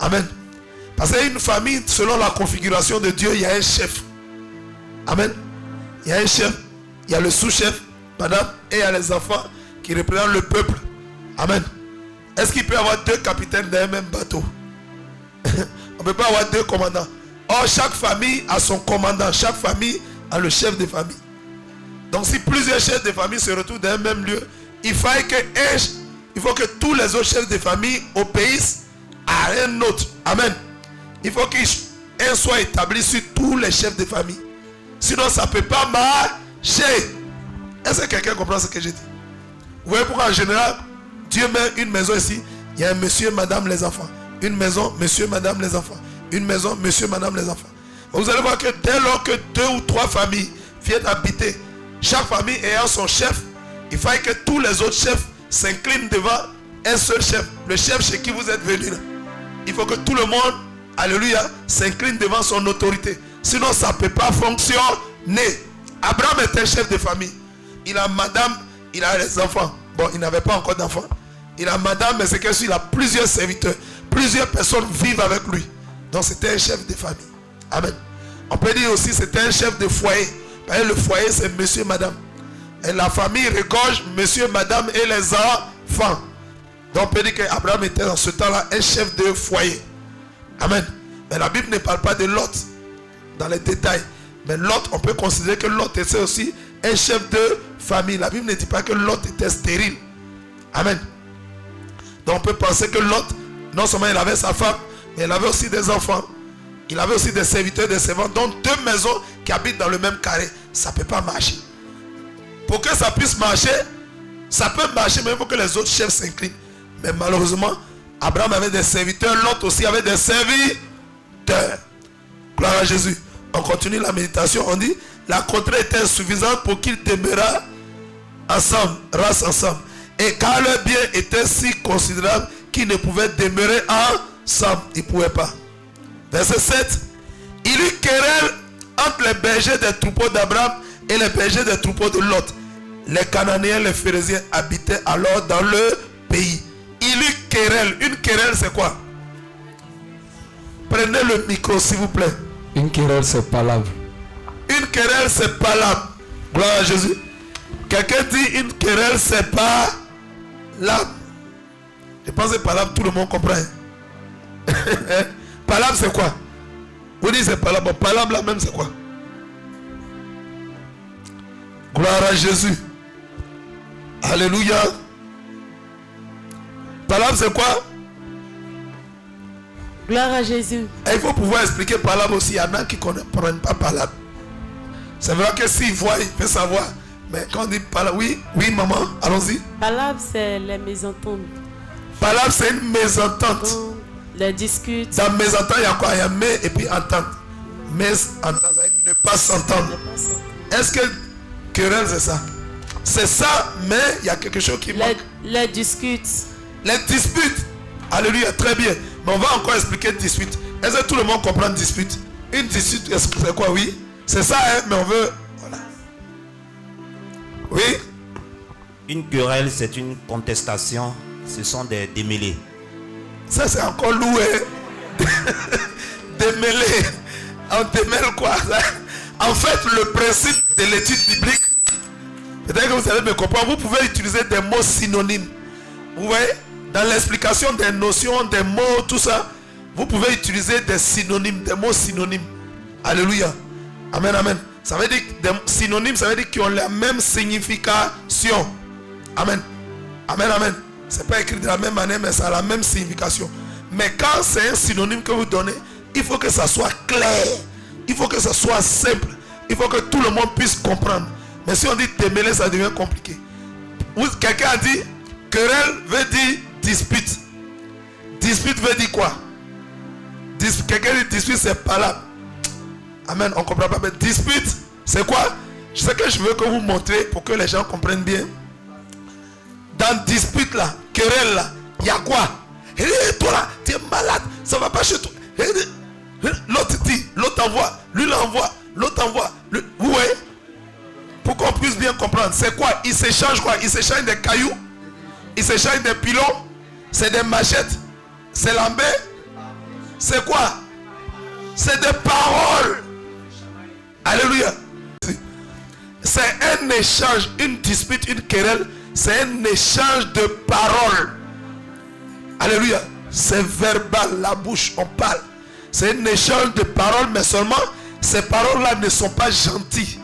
Amen. Parce qu'une famille, selon la configuration de Dieu, il y a un chef. Amen. Il y a un chef, il y a le sous-chef, madame, et il y a les enfants qui représentent le peuple. Amen. Est-ce qu'il peut y avoir deux capitaines d'un même bateau? On ne peut pas avoir deux commandants. Or, chaque famille a son commandant. Chaque famille a le chef de famille. Donc, si plusieurs chefs de famille se retrouvent dans un même lieu, il faut que tous les autres chefs de famille obéissent à un autre. Amen. Il faut qu'un soit établi sur tous les chefs de famille. Sinon, ça ne peut pas marcher. Est-ce que quelqu'un comprend ce que j'ai dit? Vous voyez pourquoi en général, Dieu met une maison ici. Il y a un monsieur, madame, les enfants. Une maison, monsieur, madame, les enfants. Une maison, monsieur, madame, les enfants. Vous allez voir que dès lors que 2 ou 3 familles viennent habiter, chaque famille ayant son chef, il faut que tous les autres chefs s'inclinent devant un seul chef. Le chef chez qui vous êtes venus. Il faut que tout le monde, alléluia, s'incline devant son autorité. Sinon, ça ne peut pas fonctionner. Abraham était chef de famille. Il a madame, il a les enfants. Bon, il n'avait pas encore d'enfants. Il a madame, mais c'est qu'il a plusieurs serviteurs. Plusieurs personnes vivent avec lui. Donc, c'était un chef de famille. Amen. On peut dire aussi c'était un chef de foyer. Parce que le foyer, c'est monsieur, madame. Et la famille regorge monsieur, madame et les enfants. Donc, on peut dire qu'Abraham était dans ce temps-là un chef de foyer. Amen. Mais la Bible ne parle pas de Lot dans les détails. Mais Lot, on peut considérer que Lot était aussi un chef de famille. La Bible ne dit pas que Lot était stérile. Amen. Donc on peut penser que Lot, non seulement il avait sa femme, mais il avait aussi des enfants. Il avait aussi des serviteurs, des servants. Donc 2 maisons qui habitent dans le même carré. Ça ne peut pas marcher. Pour que ça puisse marcher, ça peut marcher, mais il faut que les autres chefs s'inclinent. Mais malheureusement, Abraham avait des serviteurs, Lot aussi avait des serviteurs. Gloire à Jésus. On continue la méditation. On dit, la contrée était insuffisante pour qu'ils demeurent ensemble, race ensemble. Et car leur bien était si considérable qu'ils ne pouvaient demeurer ensemble. Ils ne pouvaient pas. Verset 7. Il y eut querelle entre les bergers des troupeaux d'Abraham et les bergers des troupeaux de Lot. Les Cananéens, les Phérésiens habitaient alors dans le pays. Il y eut querelle. Une querelle, c'est quoi? Prenez le micro, s'il vous plaît. Une querelle, c'est palabre. Une querelle, c'est palabre. Gloire à Jésus. Quelqu'un dit une querelle, c'est pas palabre. Je pense que palabre, tout le monde comprend. Palabre, c'est quoi? Vous dites c'est palabre. Bon, palabre là même, c'est quoi? Gloire à Jésus. Alléluia. Palabre, c'est quoi? Gloire à Jésus. Et il faut pouvoir expliquer palabre aussi. Il y en a qui ne comprennent pas palabre. C'est vrai que s'il voit, il peut savoir. Mais quand on dit palabre, oui, maman, allons-y. Palabre, c'est les mésententes. Palabre, c'est une mésentente. Les discutes. Dans mésentente, il y a quoi? Il y a mais et puis entente. Mésentente, ça veut dire ne pas s'entendre. Est-ce que querelle, c'est ça? C'est ça, mais il y a quelque chose qui manque. Les disputes. Les disputes. Alléluia, très bien. Mais on va encore expliquer dispute. Est-ce que tout le monde comprend dispute? Une dispute, c'est quoi? Oui. C'est ça, hein, mais on veut... Voilà. Oui. Une querelle, c'est une contestation. Ce sont des démêlés. Ça, c'est encore loué. Démêlés. On démêle quoi? En fait, le principe de l'étude biblique, peut-être que vous allez me comprendre, vous pouvez utiliser des mots synonymes. Vous voyez? Dans l'explication des notions, des mots, tout ça, vous pouvez utiliser des synonymes, des mots synonymes. Alléluia. Amen, amen. Ça veut dire des synonymes, ça veut dire qu'ils ont la même signification. Amen. Amen, amen. C'est pas écrit de la même manière, mais ça a la même signification. Mais quand c'est un synonyme que vous donnez, il faut que ça soit clair. Il faut que ça soit simple. Il faut que tout le monde puisse comprendre. Mais si on dit démêler, ça devient compliqué. Quelqu'un a dit, querelle veut dire dispute. Dispute veut dire quoi? Quelqu'un dit dispute, c'est palabre. Amen, on ne comprend pas. Mais dispute, c'est quoi? Je sais que je veux que vous montrez pour que les gens comprennent bien. Dans dispute là, querelle là, il y a quoi? Toi là, tu es malade, ça ne va pas chez toi. L'autre dit, l'autre envoie, lui l'envoie, l'autre envoie. Vous voyez? Pour qu'on puisse bien comprendre, c'est quoi? Ils s'échangent quoi? Ils s'échangent des cailloux, ils s'échangent des pilons, c'est des machettes, c'est l'ambé. C'est quoi? C'est des paroles. Alléluia. C'est un échange, une dispute, une querelle. C'est un échange de paroles. Alléluia. C'est verbal, la bouche, on parle. C'est un échange de paroles, mais seulement ces paroles-là ne sont pas gentilles.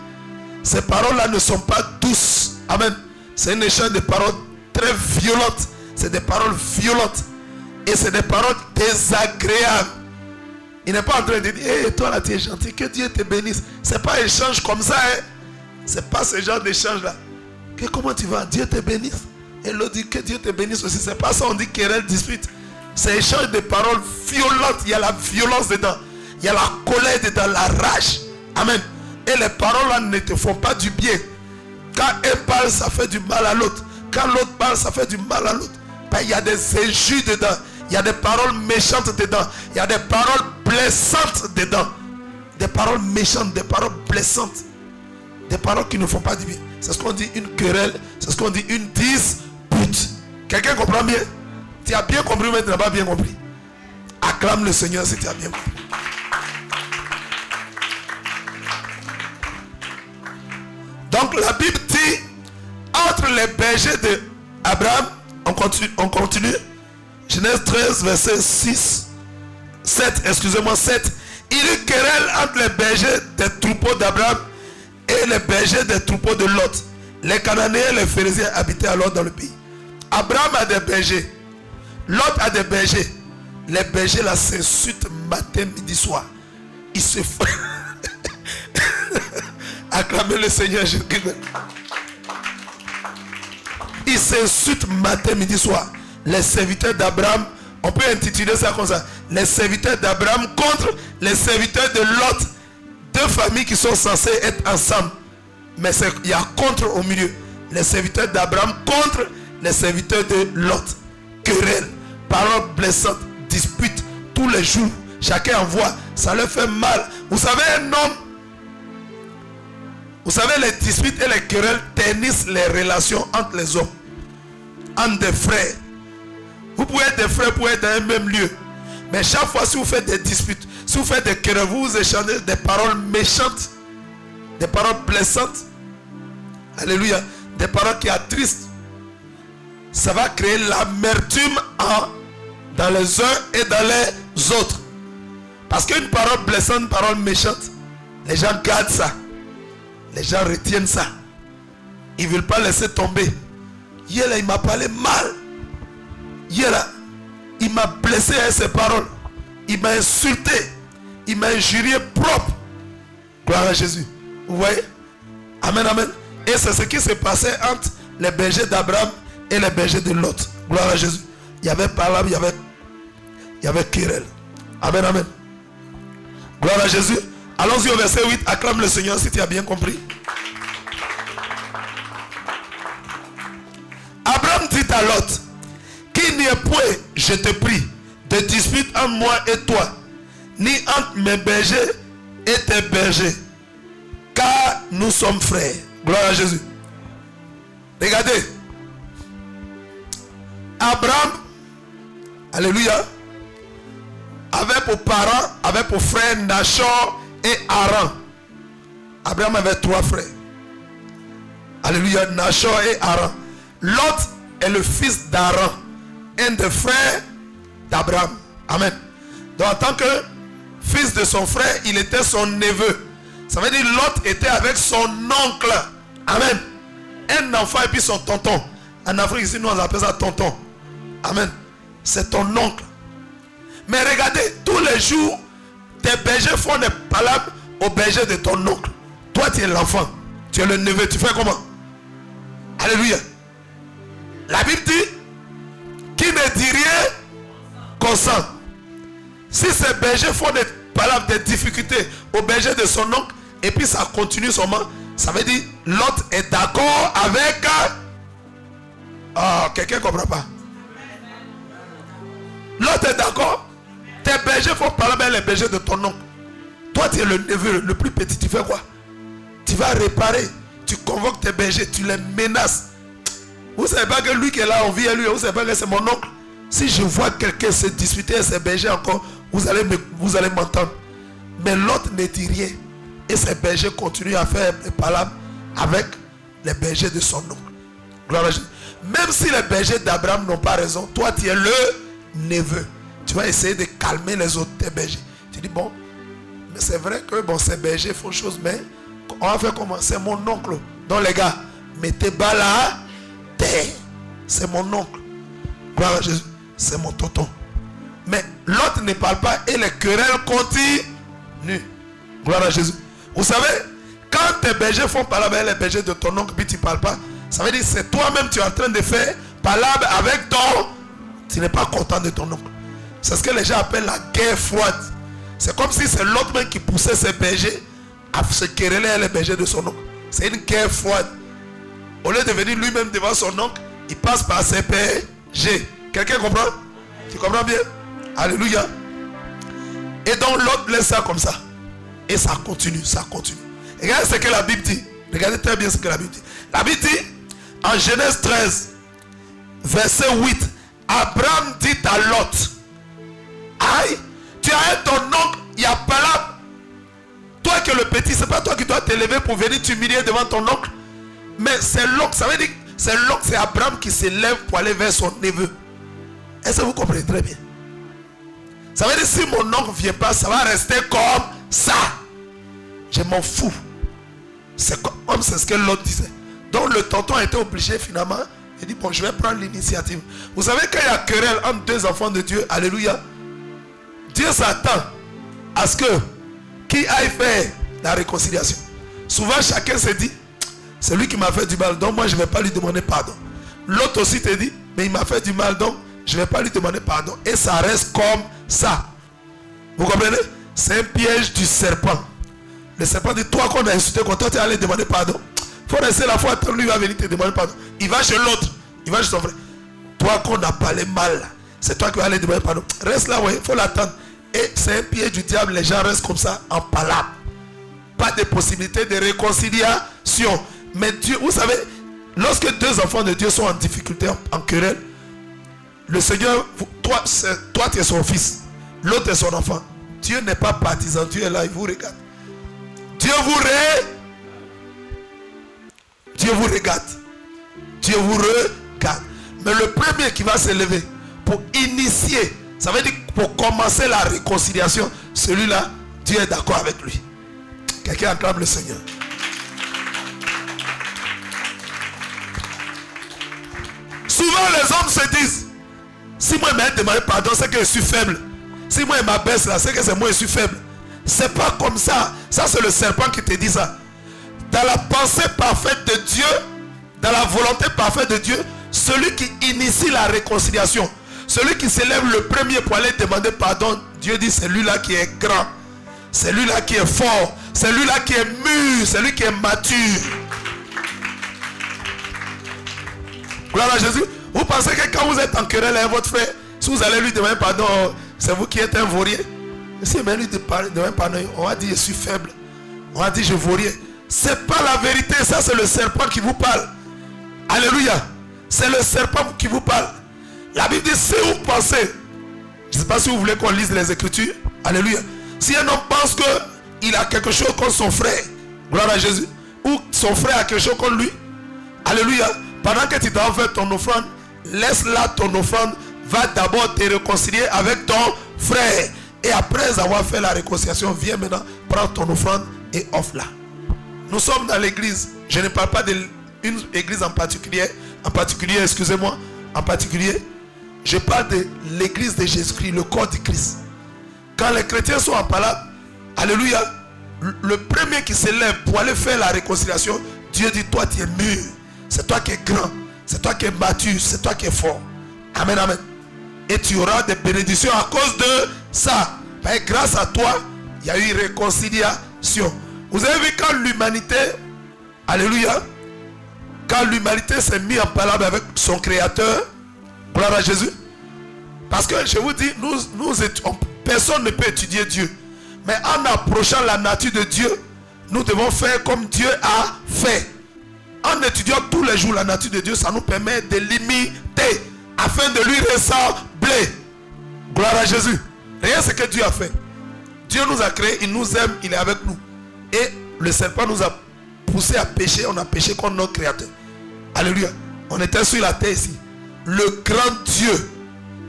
Ces paroles-là ne sont pas douces. Amen. C'est un échange de paroles très violentes. C'est des paroles violentes. Et c'est des paroles désagréables. Il n'est pas en train de dire, hey, toi là tu es gentil, que Dieu te bénisse. C'est pas un échange comme ça. Hein? C'est pas ce genre d'échange là. Que comment tu vas? Dieu te bénisse. Et l'autre dit que Dieu te bénisse aussi. C'est pas ça, on dit querelle, dispute. C'est échange de paroles violentes. Il y a la violence dedans. Il y a la colère dedans, la rage. Amen. Et les paroles là ne te font pas du bien. Quand un parle, ça fait du mal à l'autre. Quand l'autre parle, ça fait du mal à l'autre. Ben, il y a des injures dedans. Il y a des paroles méchantes dedans. Il y a des paroles blessantes dedans. Des paroles méchantes, des paroles blessantes. Des paroles qui ne font pas du bien. C'est ce qu'on dit une querelle. C'est ce qu'on dit une dispute. Quelqu'un comprend bien? Tu as bien compris, mais tu n'as pas bien compris. Acclame le Seigneur si tu as bien compris. Donc la Bible dit, entre les bergers d'Abraham, on continue. Genèse 13, verset 6, 7, excusez-moi, 7. Il y eut querelle entre les bergers des troupeaux d'Abraham et les bergers des troupeaux de Lot. Les Cananéens et les Phérésiens habitaient alors dans le pays. Abraham a des bergers. Lot a des bergers. Les bergers là s'insultent matin, midi, soir. Ils se font. Acclamez le Seigneur Jésus-Christ. Ils s'insultent matin, midi, soir. Les serviteurs d'Abraham, on peut intituler ça comme ça. Les serviteurs d'Abraham contre les serviteurs de Lot. Deux familles qui sont censées être ensemble. Mais il y a contre au milieu. Les serviteurs d'Abraham contre les serviteurs de Lot. Querelle, paroles blessantes, disputes tous les jours. Chacun envoie, ça leur fait mal. Vous savez, un homme, vous savez, les disputes et les querelles ternissent les relations entre les hommes, entre des frères. Vous pouvez être des frères, vous pouvez être dans un même lieu. Mais chaque fois, si vous faites des disputes, si vous faites des querelles, vous échangez des paroles méchantes, des paroles blessantes. Alléluia. Des paroles qui attristent. Ça va créer l'amertume dans les uns et dans les autres. Parce qu'une parole blessante, une parole méchante, les gens gardent ça. Les gens retiennent ça. Ils ne veulent pas laisser tomber. Hier là, il m'a parlé mal. Hier là, il m'a blessé avec ses paroles. Il m'a insulté. Il m'a injurié propre. Gloire à Jésus. Vous voyez? Amen, amen. Et c'est ce qui s'est passé entre les bergers d'Abraham et les bergers de Lot. Gloire à Jésus. Il y avait parole, il y avait querelle. Amen, amen. Gloire à Jésus. Allons-y au verset 8. Acclame le Seigneur si tu as bien compris. Abraham dit à Lot, qu'il n'y ait point, je te prie, de dispute entre moi et toi, ni entre mes bergers et tes bergers, car nous sommes frères. Gloire à Jésus. Regardez. Abraham, alléluia, avait pour parents, avait pour frères Nachor et Haran. Abraham avait 3 frères. Alléluia, Nachor et Haran. Lot est le fils d'Haran, un des frères d'Abraham. Amen. Donc en tant que fils de son frère, il était son neveu. Ça veut dire Lot était avec son oncle. Amen. Un enfant et puis son tonton. En Afrique ici, nous on appelle ça tonton. Amen. C'est ton oncle. Mais regardez, tous les jours, tes bergers font des palabres aux bergers de ton oncle. Toi, tu es l'enfant. Tu es le neveu. Tu fais comment? Alléluia. La Bible dit, qui ne dit rien, consent. Si ces bergers font des palabres, des difficultés aux bergers de son oncle, et puis ça continue seulement, ça veut dire, l'autre est d'accord avec... quelqu'un ne comprend pas. L'autre est d'accord. Tes bergers font parler avec les bergers de ton oncle. Toi, tu es le neveu, le plus petit. Tu fais quoi? Tu vas réparer. Tu convoques tes bergers, tu les menaces. Vous ne savez pas que lui qui est là, on vit à lui. Vous ne savez pas que c'est mon oncle. Si je vois quelqu'un se disputer et ses bergers encore, vous allez m'entendre. Mais l'autre ne dit rien. Et ses bergers continuent à faire des palabres avec les bergers de son oncle. Gloire à Jésus. Même si les bergers d'Abraham n'ont pas raison, toi tu es le neveu. Tu vas essayer de calmer les autres tes bergers. Tu dis bon, mais c'est vrai que bon, ces bergers font chose, mais on va faire comment? C'est mon oncle. Donc les gars, mettez bas là, terre. C'est mon oncle. Gloire à Jésus. C'est mon tonton. Mais l'autre ne parle pas et les querelles continuent. Gloire à Jésus. Vous savez, quand tes bergers font palabre avec les bergers de ton oncle, puis tu ne parles pas, ça veut dire que c'est toi-même tu es en train de faire palabre avec ton... Tu n'es pas content de ton oncle. C'est ce que les gens appellent la guerre froide. C'est comme si c'est l'autre même qui poussait ses bergers à se quereller avec les bergers de son oncle. C'est une guerre froide. Au lieu de venir lui-même devant son oncle, il passe par ses bergers. Quelqu'un comprend? Tu comprends bien? Alléluia. Et donc l'autre laisse ça comme ça. Et ça continue, ça continue. Regardez ce que la Bible dit. Regardez très bien ce que la Bible dit. La Bible dit, en Genèse 13, verset 8, Abraham dit à Lot, aïe, tu as ton oncle, il y a palabre. Toi qui es le petit, c'est pas toi qui dois t'élever pour venir t'humilier devant ton oncle. Mais c'est l'oncle, ça veut dire c'est l'oncle, c'est Abraham qui s'élève pour aller vers son neveu. Est-ce que vous comprenez très bien? Ça veut dire si mon oncle ne vient pas, ça va rester comme ça. Je m'en fous. C'est comme c'est ce que l'autre disait. Donc le tonton a été obligé finalement. Il dit bon, je vais prendre l'initiative. Vous savez quand il y a querelle entre deux enfants de Dieu, alléluia, Dieu s'attend à ce que qui aille faire la réconciliation. Souvent chacun se dit, c'est lui qui m'a fait du mal, donc moi je ne vais pas lui demander pardon. L'autre aussi te dit, mais il m'a fait du mal, donc je ne vais pas lui demander pardon. Et ça reste comme ça. Vous comprenez? C'est un piège du serpent. Le serpent dit, toi qu'on a insulté, quand toi tu es allé demander pardon, il faut rester la fois, lui va venir te demander pardon. Il va chez l'autre, il va chez son frère. Toi qu'on a parlé mal, c'est toi qui vas aller demander pardon. Reste là, il faut l'attendre. Et c'est un piège du diable, les gens restent comme ça, en palabre. Pas de possibilité de réconciliation. Mais Dieu, vous savez, lorsque deux enfants de Dieu sont en difficulté, en querelle, le Seigneur, toi tu es son fils, l'autre est son enfant. Dieu n'est pas partisan, Dieu est là, il vous regarde. Dieu vous regarde. Dieu vous regarde. Dieu vous regarde. Mais le premier qui va se lever pour initier, ça veut dire pour commencer la réconciliation, celui-là, Dieu est d'accord avec lui. Quelqu'un acclame le Seigneur. Souvent les hommes se disent, si moi il m'a demandé pardon, c'est que je suis faible. Si moi il m'abaisse là, c'est que c'est moi je suis faible. C'est pas comme ça. Ça c'est le serpent qui te dit ça. Dans la pensée parfaite de Dieu, dans la volonté parfaite de Dieu, celui qui initie la réconciliation, celui qui s'élève le premier pour aller demander pardon, Dieu dit c'est lui là qui est grand, c'est lui là qui est fort, c'est lui là qui est mûr, c'est lui qui est mature. Gloire à Jésus. Vous pensez que quand vous êtes en querelle avec votre frère, si vous allez lui demander pardon, c'est vous qui êtes un vaurien? Si vous lui demandez pardon, on va dire je suis faible, on va dire je vaux rien. C'est pas la vérité, ça c'est le serpent qui vous parle. Alléluia. C'est le serpent qui vous parle. La Bible dit si vous pensez, je ne sais pas si vous voulez qu'on lise les Écritures. Alléluia. Si un homme pense qu'il a quelque chose contre son frère, gloire à Jésus, ou son frère a quelque chose contre lui, alléluia, pendant que tu dois faire ton offrande, laisse là ton offrande, va d'abord te réconcilier avec ton frère. Et après avoir fait la réconciliation, viens maintenant, prends ton offrande et offre-la. Nous sommes dans l'église. Je ne parle pas d'une église en particulier, excusez-moi, en particulier. Je parle de l'église de Jésus-Christ, le corps du Christ. Quand les chrétiens sont en palabre, alléluia, le premier qui s'élève pour aller faire la réconciliation, Dieu dit, toi tu es mûr, c'est toi qui es grand, c'est toi qui es mature, c'est toi qui es fort. Amen, amen. Et tu auras des bénédictions à cause de ça. Et grâce à toi, il y a eu réconciliation. Vous avez vu quand l'humanité, alléluia, quand l'humanité s'est mise en palabre avec son créateur, gloire à Jésus. Parce que je vous dis, personne ne peut étudier Dieu. Mais en approchant la nature de Dieu, nous devons faire comme Dieu a fait. En étudiant tous les jours la nature de Dieu, ça nous permet de l'imiter afin de lui ressembler. blé. Gloire à Jésus. Rien ce que Dieu a fait. Dieu nous a créés, il nous aime, il est avec nous. Et le serpent nous a poussé à pécher, on a péché contre notre Créateur. Alléluia. On était sur la terre ici. Le grand Dieu,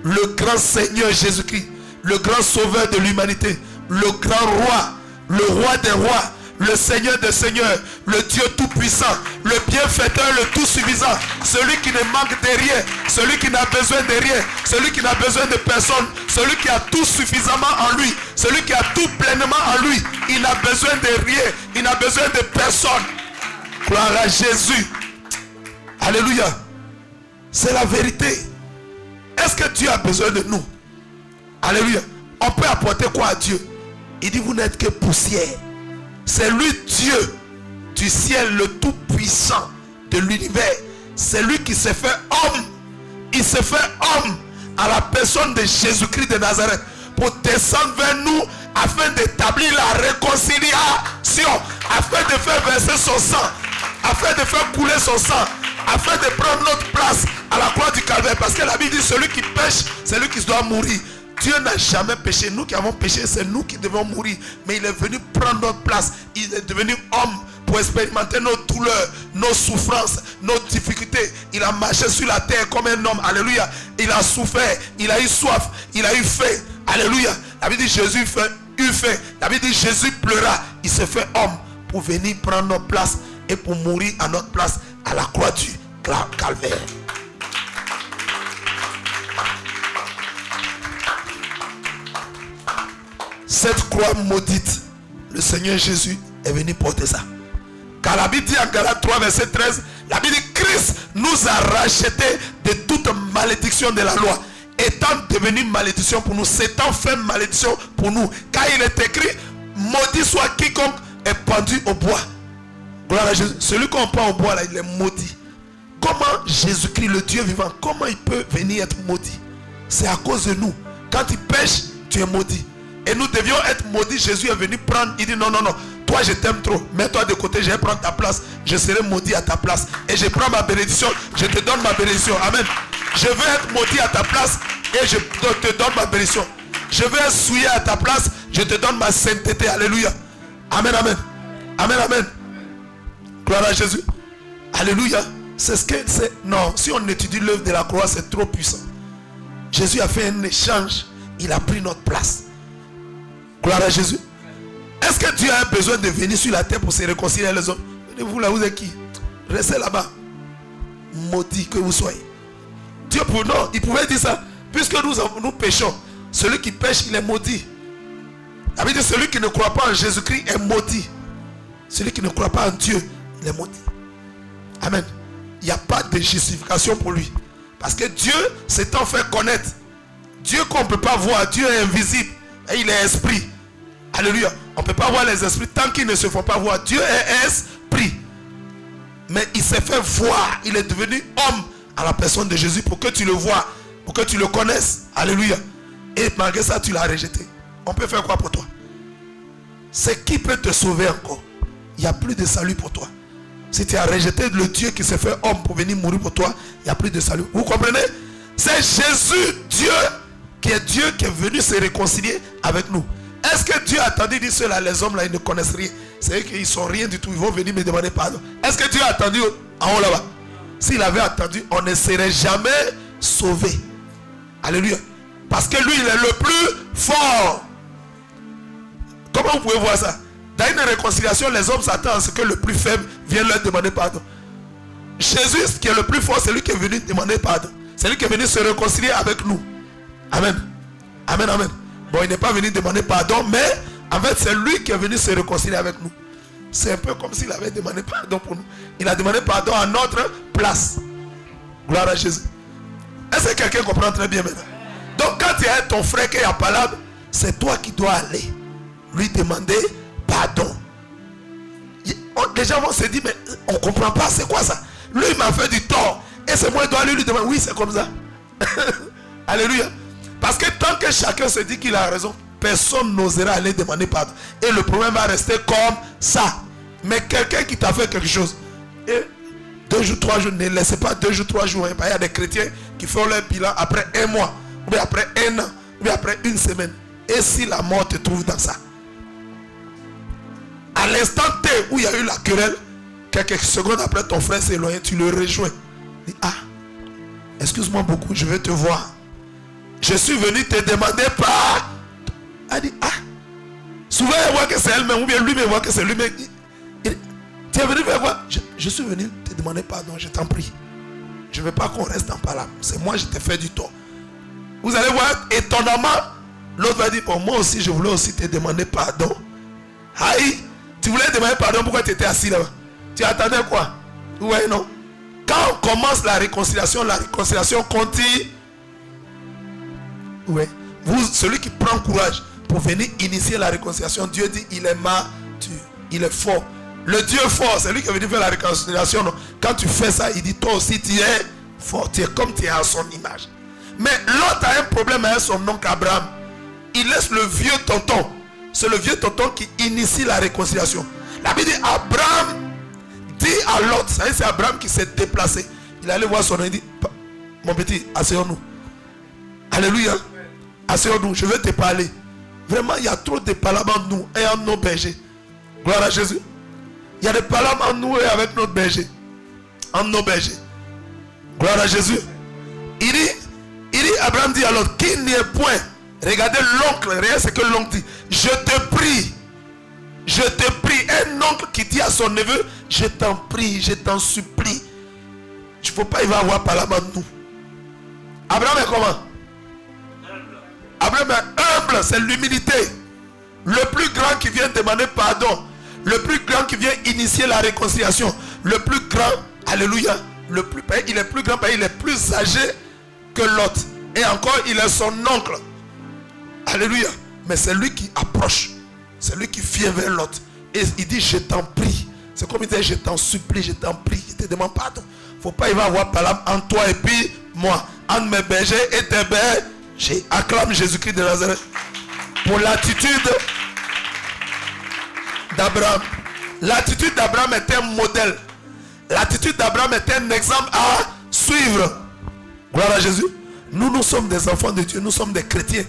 le grand Seigneur Jésus-Christ, le grand sauveur de l'humanité, le grand roi, le roi des rois, le Seigneur des seigneurs, le Dieu tout-puissant, le bienfaiteur, le tout-suffisant, celui qui ne manque de rien, celui qui n'a besoin de rien, celui qui n'a besoin de personne, celui qui a tout suffisamment en lui, celui qui a tout pleinement en lui. Il n'a besoin de rien, il n'a besoin de personne. Gloire à Jésus. Alléluia. C'est la vérité. Est-ce que Dieu a besoin de nous? Alléluia. On peut apporter quoi à Dieu? Il dit vous n'êtes que poussière. C'est lui Dieu du ciel, le tout puissant de l'univers. C'est lui qui s'est fait homme. Il s'est fait homme à la personne de Jésus-Christ de Nazareth pour descendre vers nous afin d'établir la réconciliation, afin de faire verser son sang, afin de faire couler son sang, afin de prendre notre place à la croix du calvaire. Parce que la Bible dit celui qui pêche, c'est lui qui doit mourir. Dieu n'a jamais péché. Nous qui avons péché, c'est nous qui devons mourir. Mais il est venu prendre notre place. Il est devenu homme pour expérimenter nos douleurs, nos souffrances, nos difficultés. Il a marché sur la terre comme un homme. Alléluia. Il a souffert. Il a eu soif. Il a eu faim. Alléluia. La Bible dit Jésus eut faim. La Bible dit Jésus pleura. Il s'est fait homme pour venir prendre notre place et pour mourir à notre place à la croix du calvaire. Cette croix maudite, le Seigneur Jésus est venu porter ça. Car la Bible dit en Galates 3 verset 13, la Bible dit Christ nous a rachetés de toute malédiction de la loi, étant devenu malédiction pour nous, s'étant fait malédiction pour nous. Car il est écrit, maudit soit quiconque est pendu au bois. Gloire à Jésus. Celui qu'on pend au bois là, il est maudit. Comment Jésus-Christ, le Dieu vivant, comment il peut venir être maudit? C'est à cause de nous. Quand il pêche, tu es maudit. Et nous devions être maudits. Jésus est venu prendre. Il dit non, non, non. Toi, je t'aime trop. Mets-toi de côté. Je vais prendre ta place. Je serai maudit à ta place. Et je prends ma bénédiction. Je te donne ma bénédiction. Amen. Je veux être maudit à ta place. Et je te donne ma bénédiction. Je veux être souillé à ta place. Je te donne ma sainteté. Alléluia. Amen, amen. Amen, amen. Gloire à Jésus. Alléluia. C'est ce que c'est. Non, si on étudie l'œuvre de la croix, c'est trop puissant. Jésus a fait un échange. Il a pris notre place. Gloire à Jésus. Est-ce que Dieu a besoin de venir sur la terre pour se réconcilier avec les hommes? Vous là, vous êtes qui? Restez là-bas. Maudit que vous soyez. Dieu pour non, il pouvait dire ça. Puisque nous péchons, celui qui pêche, il est maudit. Ça veut dire celui qui ne croit pas en Jésus-Christ est maudit. Celui qui ne croit pas en Dieu, il est maudit. Amen. Il n'y a pas de justification pour lui. Parce que Dieu s'étant fait connaître. Dieu qu'on ne peut pas voir, Dieu est invisible. Et il est esprit. Alléluia. On ne peut pas voir les esprits tant qu'ils ne se font pas voir. Dieu est esprit. Mais il s'est fait voir. Il est devenu homme à la personne de Jésus pour que tu le vois. Pour que tu le connaisses. Alléluia. Et malgré ça, tu l'as rejeté. On peut faire quoi pour toi? C'est qui peut te sauver encore? Il n'y a plus de salut pour toi. Si tu as rejeté le Dieu qui s'est fait homme pour venir mourir pour toi, il n'y a plus de salut. Vous comprenez? C'est Jésus, Dieu, qui est venu se réconcilier avec nous. Est-ce que Dieu a attendu, dit ceux-là, les hommes là, ils ne connaissent rien. C'est eux qui ne sont rien du tout, ils vont venir me demander pardon. Est-ce que Dieu a attendu en haut là-bas? S'il avait attendu, on ne serait jamais sauvé. Alléluia. Parce que lui, il est le plus fort. Comment vous pouvez voir ça? Dans une réconciliation, les hommes s'attendent à ce que le plus faible vienne leur demander pardon. Jésus, qui est le plus fort, c'est lui qui est venu demander pardon. C'est lui qui est venu se réconcilier avec nous. Amen. Amen, amen. Bon, il n'est pas venu demander pardon, mais en fait, c'est lui qui est venu se réconcilier avec nous. C'est un peu comme s'il avait demandé pardon pour nous. Il a demandé pardon à notre place. Gloire à Jésus. Est-ce que quelqu'un comprend très bien maintenant? Donc, quand il y a ton frère qui est à Palab, c'est toi qui dois aller lui demander pardon. Déjà, on se dit, mais on ne comprend pas, c'est quoi ça? Lui, il m'a fait du tort. Et c'est moi qui dois aller lui demander. Oui, c'est comme ça. Alléluia. Parce que tant que chacun se dit qu'il a raison, personne n'osera aller demander pardon. Et le problème va rester comme ça. Mais quelqu'un qui t'a fait quelque chose, et 2 jours, 3 jours, ne laissez pas 2 jours, 3 jours. Il y a des chrétiens qui font leur bilan après 1 mois. ou bien après 1 an, ou bien après 1 semaine. Et si la mort te trouve dans ça? À l'instant T où il y a eu la querelle, quelques secondes après ton frère s'est éloigné, tu le rejoins. Il dit, ah, excuse-moi beaucoup, je vais te voir. Je suis venu te demander pas. Elle dit, ah, souvent elle voit que c'est elle-même, ou bien lui-même voit que c'est lui-même. Tu es venu faire quoi? Je suis venu te demander pardon, je t'en prie. Je ne veux pas qu'on reste en palabre. C'est moi, je t'ai fait du tort. Vous allez voir, étonnamment, l'autre va dire, bon, moi aussi, je voulais aussi te demander pardon. Aïe, tu voulais demander pardon, pourquoi tu étais assis là-bas? Tu attendais quoi? Ouais, non. Quand on commence la réconciliation continue. Ouais. Celui qui prend courage pour venir initier la réconciliation, Dieu dit, il est mature, il est fort. Le Dieu fort, c'est lui qui est venu faire la réconciliation. Non? Quand tu fais ça, il dit, toi aussi, tu es fort. Tu es comme tu es à son image. Mais l'autre a un problème avec son oncle Abraham. Il laisse le vieux tonton. C'est le vieux tonton qui initie la réconciliation. La Bible dit, Abraham dit à l'autre, c'est Abraham qui s'est déplacé. Il allait voir son oncle, il dit, mon petit, asseyons-nous. Alléluia. Asseyons-nous, je vais te parler. Vraiment, il y a trop de palabres en nous et en nos bergers. Gloire à Jésus. Il y a des palabres en nous et avec notre berger. En nos bergers. Gloire à Jésus. Il dit, Abraham dit à l'autre, qu'il n'y ait point. Regardez l'oncle, regardez ce que l'oncle dit. Je te prie. Je te prie. Un oncle qui dit à son neveu, je t'en prie, je t'en supplie. Il ne faut pas y avoir palabre en nous. Abraham est comment? Abraham est humble, c'est l'humilité. Le plus grand qui vient demander pardon. Le plus grand qui vient initier la réconciliation. Le plus grand, alléluia. Il est plus grand, il est plus âgé que l'autre. Et encore, il est son oncle. Alléluia. Mais c'est lui qui approche. C'est lui qui vient vers l'autre. Et il dit, je t'en prie. C'est comme il dit, je t'en supplie, je t'en prie. Il te demande pardon. Il ne faut pas y avoir palabre en toi et puis moi. Entre mes bergers et tes bergers. Acclame Jésus-Christ de Nazareth. Pour l'attitude d'Abraham. L'attitude d'Abraham est un modèle. L'attitude d'Abraham est un exemple à suivre. Gloire à Jésus. Nous sommes des enfants de Dieu. Nous sommes des chrétiens.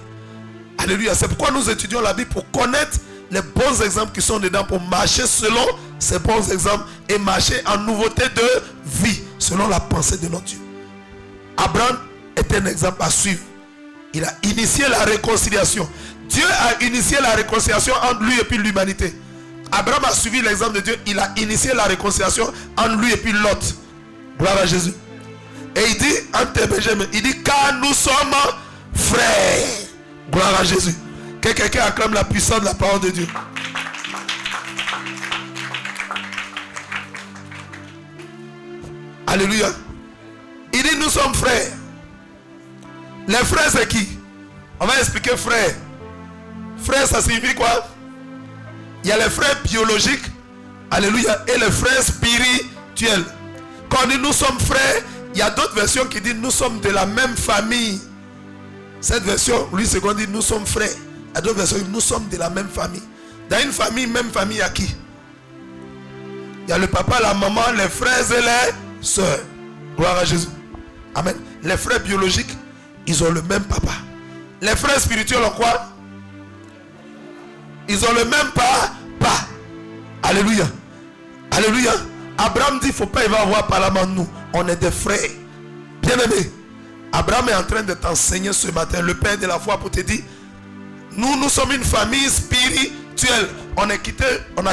Alléluia. C'est pourquoi nous étudions la Bible, pour connaître les bons exemples qui sont dedans, pour marcher selon ces bons exemples et marcher en nouveauté de vie, selon la pensée de notre Dieu. Abraham est un exemple à suivre. Il a initié la réconciliation. Dieu a initié la réconciliation entre lui et puis l'humanité. Abraham a suivi l'exemple de Dieu. Il a initié la réconciliation entre lui et puis l'autre. Gloire à Jésus. Et il dit, entre Benjamin, il dit, car nous sommes frères. Gloire à Jésus. Que quelqu'un acclame la puissance de la parole de Dieu. Alléluia. Il dit, nous sommes frères. Les frères, c'est qui? On va expliquer frère. Frère, ça signifie quoi? Il y a les frères biologiques. Alléluia. Et les frères spirituels. Quand on dit nous sommes frères, il y a d'autres versions qui disent nous sommes de la même famille. Cette version, lui, c'est qu'on dit nous sommes frères. Il y a d'autres versions qui disent nous sommes de la même famille. Dans une famille, même famille, il y a qui? Il y a le papa, la maman, les frères et les sœurs. Gloire à Jésus. Amen. Les frères biologiques, ils ont le même papa. Les frères spirituels ont quoi? Ils ont le même papa. Alléluia. Alléluia. Abraham dit, il ne faut pas y avoir palabre en nous. On est des frères. Bien-aimés. Abraham est en train de t'enseigner ce matin, le Père de la foi, pour te dire, nous sommes une famille spirituelle. On a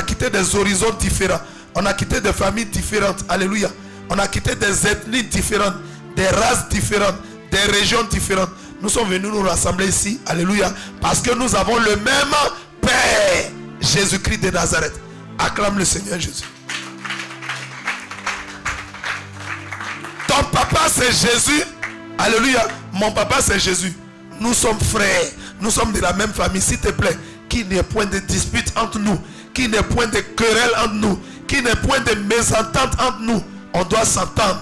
quitté des horizons différents. On a quitté des familles différentes. Alléluia. On a quitté des ethnies différentes, des races différentes, des régions différentes. Nous sommes venus nous rassembler ici. Alléluia. Parce que nous avons le même Père, Jésus-Christ de Nazareth. Acclame le Seigneur Jésus. Ton papa c'est Jésus. Alléluia. Mon papa c'est Jésus. Nous sommes frères. Nous sommes de la même famille. S'il te plaît, qu'il n'y ait point de dispute entre nous. Qu'il n'y ait point de querelle entre nous. Qu'il n'y ait point de mésentente entre nous. On doit s'entendre.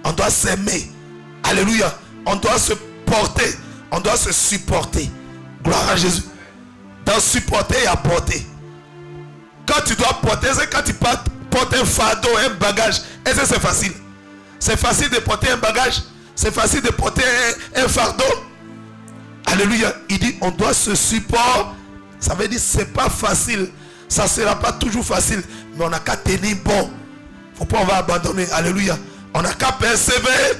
On doit s'aimer. Alléluia. On doit se porter. On doit se supporter. Gloire à Jésus. Dans supporter et apporter. Quand tu dois porter, c'est quand tu portes un fardeau, un bagage. Est-ce que c'est facile? C'est facile de porter un bagage. C'est facile de porter un fardeau. Alléluia. Il dit on doit se supporter. Ça veut dire c'est pas facile. Ça sera pas toujours facile. Mais on n'a qu'à tenir bon. Faut pas on va abandonner. Alléluia. On n'a qu'à persévérer.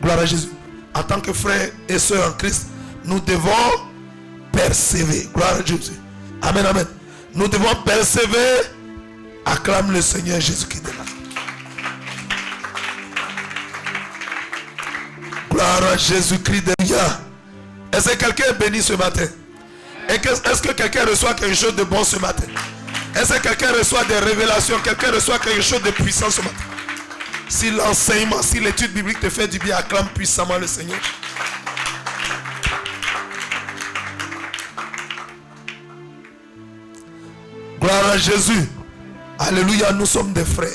Gloire à Jésus. En tant que frères et sœurs en Christ, nous devons persévérer. Gloire à Jésus. Amen, amen. Nous devons persévérer. Acclame le Seigneur Jésus-Christ. Gloire à Jésus-Christ. Est-ce que quelqu'un est béni ce matin? Est-ce que quelqu'un reçoit quelque chose de bon ce matin? Est-ce que quelqu'un reçoit des révélations? Quelqu'un reçoit quelque chose de puissant ce matin? Si l'enseignement, si l'étude biblique te fait du bien, acclame puissamment le Seigneur. Gloire à Jésus. Alléluia, nous sommes des frères.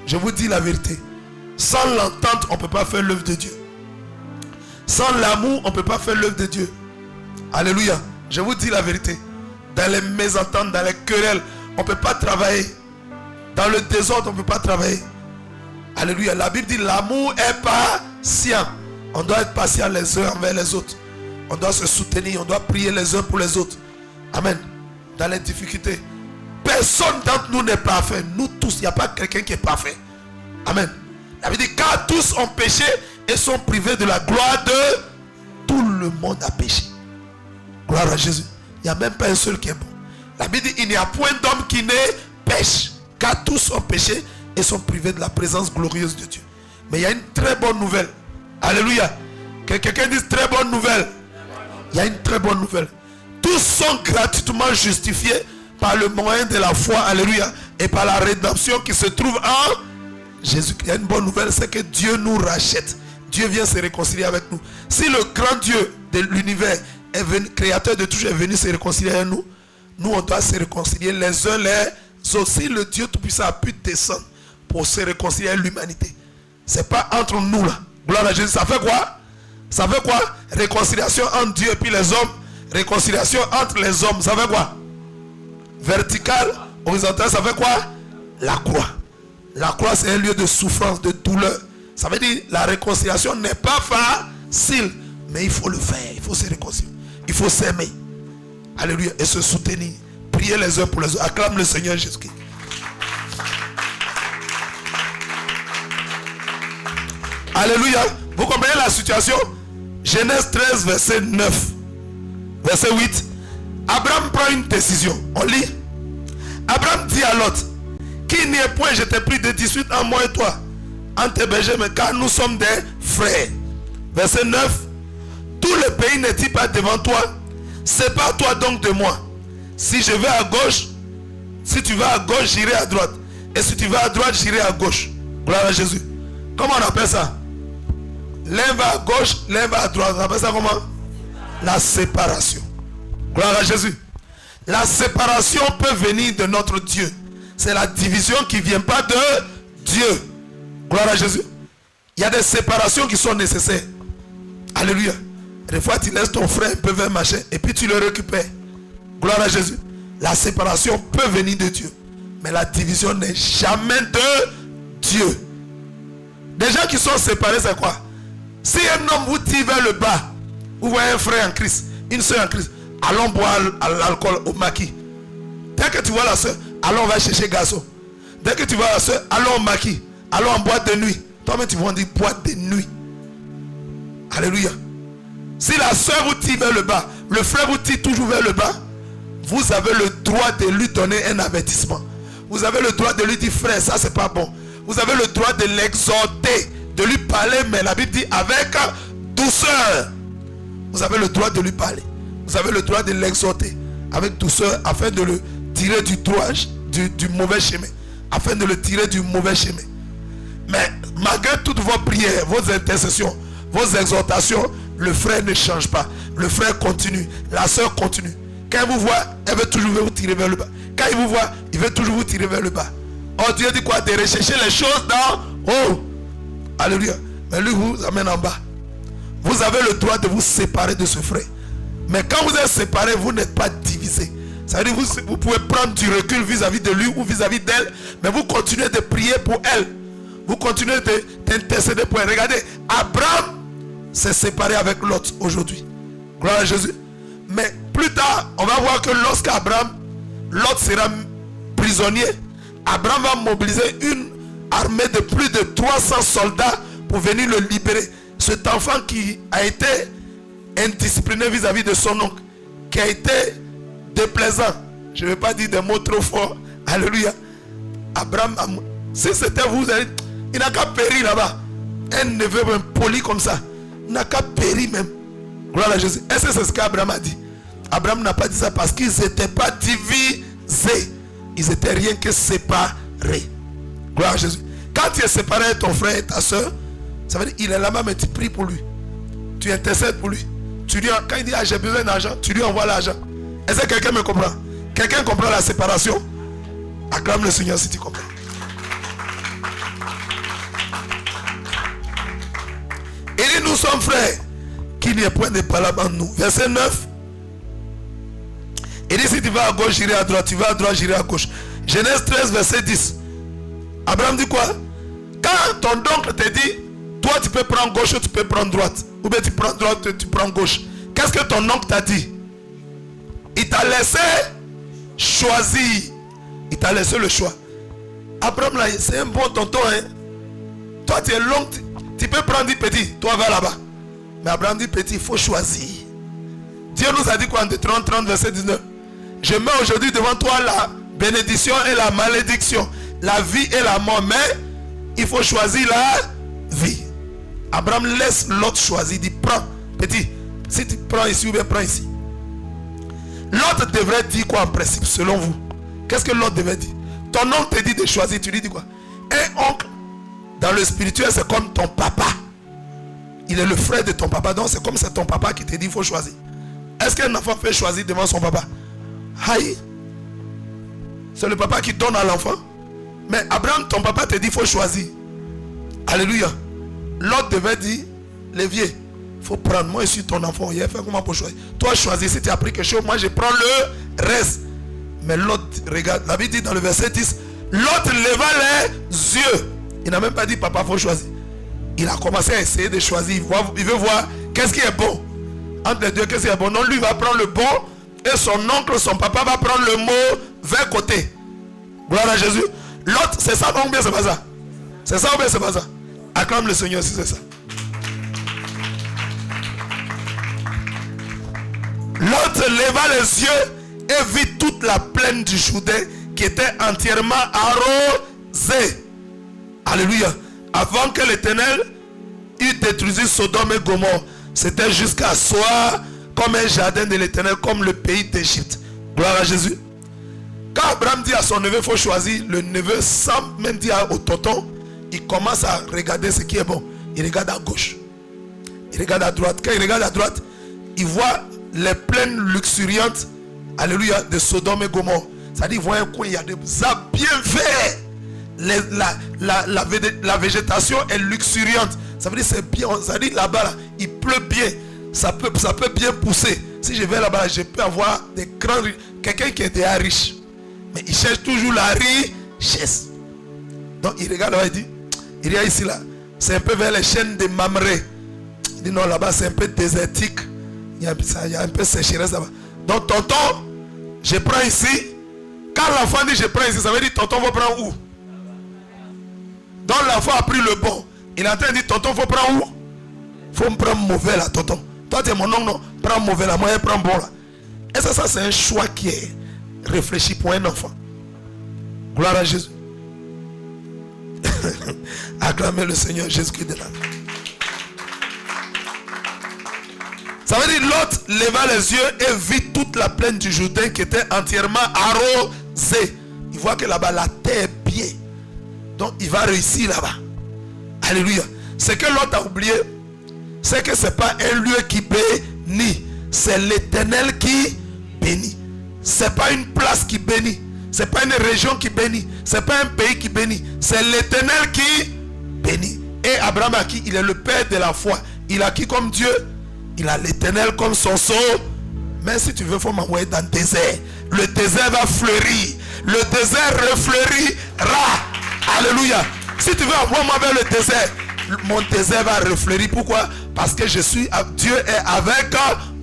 Je vous dis la vérité. Sans l'entente, on ne peut pas faire l'œuvre de Dieu. Sans l'amour, on ne peut pas faire l'œuvre de Dieu. Alléluia. Je vous dis la vérité. Dans les mésententes, dans les querelles, on ne peut pas travailler. Dans le désordre, on ne peut pas travailler. Alléluia. La Bible dit l'amour est patient. On doit être patient les uns envers les autres. On doit se soutenir. On doit prier les uns pour les autres. Amen. Dans les difficultés. Personne d'entre nous n'est parfait. Nous tous, il n'y a pas quelqu'un qui est parfait. Amen. La Bible dit car tous ont péché et sont privés de la gloire de tout le monde a péché. Gloire à Jésus. Il n'y a même pas un seul qui est bon. La Bible dit il n'y a point d'homme qui ne pêche. Car tous ont péché et sont privés de la présence glorieuse de Dieu. Mais il y a une très bonne nouvelle. Alléluia. Que quelqu'un dise très bonne nouvelle. Il y a une très bonne nouvelle. Tous sont gratuitement justifiés par le moyen de la foi. Alléluia. Et par la rédemption qui se trouve en Jésus. Il y a une bonne nouvelle, c'est que Dieu nous rachète. Dieu vient se réconcilier avec nous. Si le grand Dieu de l'univers est venu, créateur de tout, est venu se réconcilier avec nous, nous on doit se réconcilier les uns les autres. Si le Dieu Tout-Puissant a pu descendre pour se réconcilier avec l'humanité, c'est pas entre nous là. Gloire à Jésus. Ça fait quoi? Ça fait quoi? Réconciliation entre Dieu et puis les hommes. Réconciliation entre les hommes. Ça fait quoi? Vertical, horizontal, ça fait quoi? La croix. La croix c'est un lieu de souffrance, de douleur. Ça veut dire la réconciliation n'est pas facile. Mais il faut le faire. Il faut se réconcilier. Il faut s'aimer. Alléluia. Et se soutenir. Prier les uns pour les autres. Acclame le Seigneur Jésus-Christ. Alléluia. Vous comprenez la situation? Genèse 13, verset 9. Verset 8. Abraham prend une décision. On lit. Abraham dit à Lot, qu'il n'y ait point, je t'ai pris de dispute en moi et toi, entre tes bergers, mais car nous sommes des frères. Verset 9. Tout le pays n'est-il pas devant toi? Sépare-toi donc de moi. Si je vais à gauche, si tu vas à gauche, j'irai à droite. Et si tu vas à droite, j'irai à gauche. Gloire à Jésus. Comment on appelle ça? L'un va à gauche, l'un va à droite. On appelle ça comment? La séparation. Gloire à Jésus. La séparation peut venir de notre Dieu. C'est la division qui ne vient pas de Dieu. Gloire à Jésus. Il y a des séparations qui sont nécessaires. Alléluia. Des fois, tu laisses ton frère un peu vers machin et puis tu le récupères. Gloire à Jésus. La séparation peut venir de Dieu. Mais la division n'est jamais de Dieu. Des gens qui sont séparés, c'est quoi? Si un homme vous tire vers le bas, vous voyez un frère en Christ, une soeur en Christ, allons boire l'alcool au maquis. Dès que tu vois la soeur, allons on va chercher garçon. Dès que tu vois la soeur, allons au maquis. Allons en boîte de nuit. Toi-même tu vas dire boîte de nuit. Alléluia. Si la soeur vous tire vers le bas, le frère vous tire toujours vers le bas, vous avez le droit de lui donner un avertissement. Vous avez le droit de lui dire frère, ça c'est pas bon. Vous avez le droit de l'exhorter, de lui parler, mais la Bible dit avec douceur. Vous avez le droit de lui parler. Vous avez le droit de l'exhorter avec douceur afin de le tirer du mauvais chemin. Afin de le tirer du mauvais chemin. Mais malgré toutes vos prières, vos intercessions, vos exhortations, le frère ne change pas. Le frère continue. La soeur continue. Quand il vous voit, elle veut toujours vous tirer vers le bas. Quand il vous voit, il veut toujours vous tirer vers le bas. Oh, Dieu dit quoi? De rechercher les choses dans haut. Alléluia. Mais lui vous amène en bas. Vous avez le droit de vous séparer de ce frère. Mais quand vous êtes séparés, vous n'êtes pas divisés. Ça veut dire que vous pouvez prendre du recul vis-à-vis de lui ou vis-à-vis d'elle. Mais vous continuez de prier pour elle. Vous continuez d'intercéder pour elle. Regardez, Abraham s'est séparé avec Lot aujourd'hui. Gloire à Jésus. Mais plus tard, on va voir que lorsqu'Abraham, Lot sera prisonnier, Abraham va mobiliser une armée de plus de 300 soldats pour venir le libérer. Cet enfant qui a été indiscipliné vis-à-vis de son oncle, qui a été déplaisant, je ne vais pas dire des mots trop forts, alléluia. Abraham, si c'était vous, il n'a qu'à périr là-bas. Un neveu même poli comme ça, il n'a qu'à périr même. Gloire à Jésus. Est-ce que c'est ce qu'Abraham a dit? Abraham n'a pas dit ça parce qu'ils n'étaient pas divisés. Ils étaient rien que séparés. Gloire à Jésus. Quand tu es séparé de ton frère et ta soeur, ça veut dire qu'il est là-bas, mais tu pries pour lui. Tu intercèdes pour lui. Tu lui, quand il dit j'ai besoin d'argent, tu lui envoies l'argent. Est-ce que quelqu'un me comprend? Quelqu'un comprend la séparation? Acclame le Seigneur si tu comprends. Il dit nous sommes frères, qu'il n'y ait point de palabre entre nous. Verset 9. Il dit si tu vas à gauche, j'irai à droite. Tu vas à droite, j'irai à gauche. Genèse 13, verset 10. Abraham dit quoi? Quand ton oncle te dit, toi tu peux prendre gauche ou tu peux prendre droite, ou bien tu prends droite ou tu prends gauche, qu'est-ce que ton oncle t'a dit? Il t'a laissé choisir. Il t'a laissé le choix. Abraham là, c'est un bon tonton, hein? Toi tu es long, tu peux prendre du petit, toi va là-bas. Mais Abraham dit petit, il faut choisir. Dieu nous a dit quoi en Deutéronome 30 verset 19? Je mets aujourd'hui devant toi la bénédiction et la malédiction, la vie et la mort, mais il faut choisir la vie. Abraham laisse l'autre choisir, il dit prends, petit, si tu prends ici ou bien prends ici. L'autre devrait dire quoi en principe selon vous? Qu'est-ce que l'autre devait dire? Ton oncle te dit de choisir, tu lui dis quoi? Un oncle dans le spirituel c'est comme ton papa. Il est le frère de ton papa, donc c'est comme c'est ton papa qui te dit il faut choisir. Est-ce qu'un enfant fait choisir devant son papa? Aïe. C'est le papa qui donne à l'enfant. Mais Abraham, ton papa te dit il faut choisir. Alléluia. L'autre devait dire, les vieux, il faut prendre. Moi je suis ton enfant. Il a fait comment pour choisir? Toi choisis, si tu as pris quelque chose, moi je prends le reste. Mais l'autre, regarde, la Bible dit dans le verset 10, l'autre leva les yeux. Il n'a même pas dit papa, il faut choisir. Il a commencé à essayer de choisir. Il veut voir qu'est-ce qui est bon. Entre les deux, qu'est-ce qui est bon? Non, lui va prendre le bon. Et son oncle, son papa va prendre le mauvais côté. Gloire à Jésus. L'autre, c'est ça ou bien c'est pas ça? C'est ça ou bien c'est pas ça? Acclame le Seigneur si c'est ça. L'autre leva les yeux et vit toute la plaine du Jourdain qui était entièrement arrosée. Alléluia. Avant que l'Éternel eût détruit Sodome et Gomorrhe, c'était jusqu'à soi comme un jardin de l'Éternel, comme le pays d'Égypte. Gloire à Jésus. Quand Abraham dit à son neveu, il faut choisir, le neveu, sans même dire au tonton, il commence à regarder ce qui est bon. Il regarde à gauche. Il regarde à droite. Quand il regarde à droite, il voit les plaines luxuriantes, alléluia, de Sodome et Gomorrhe. C'est-à-dire, il voit un coin, il y a des arbres bien verts. La végétation est luxuriante. Ça veut dire c'est bien. Ça veut dire là-bas, là, il pleut bien. Ça peut bien pousser. Si je vais là-bas, je peux avoir des grands... Quelqu'un qui est déjà riche. Mais il cherche toujours la richesse. Donc il regarde là-bas, il y a ici là. C'est un peu vers les chaînes de Mamré. Il dit non, là-bas c'est un peu désertique. Il y a un peu sécheresse là-bas. Donc tonton, je prends ici. Quand l'enfant dit je prends ici, ça veut dire tonton va prendre où? Donc l'enfant a pris le bon. Il est en train de dire tonton faut prendre où? Faut me prendre mauvais là tonton. Toi tu es mon oncle, non? Prends mauvais là, moi je prends bon là. Et ça c'est un choix qui est réfléchi pour un enfant. Gloire à Jésus. Acclamez le Seigneur Jésus-Christ de là. Ça veut dire l'autre leva les yeux et vit toute la plaine du Jourdain qui était entièrement arrosée. Il voit que là-bas la terre est bien. Donc il va réussir là-bas. Alléluia. Ce que l'autre a oublié, c'est que ce n'est pas un lieu qui bénit. C'est l'Éternel qui bénit. Ce n'est pas une place qui bénit. Ce n'est pas une région qui bénit. Ce n'est pas un pays qui bénit. C'est l'Éternel qui bénit. Et Abraham a qui? Il est le père de la foi. Il a qui comme Dieu? Il a l'Éternel comme son sceau. Mais si tu veux, il faut m'envoyer dans le désert. Le désert va fleurir. Le désert refleurira. Alléluia. Si tu veux envoyer-moi vers le désert, mon désert va refleurir. Pourquoi? Parce que Dieu est avec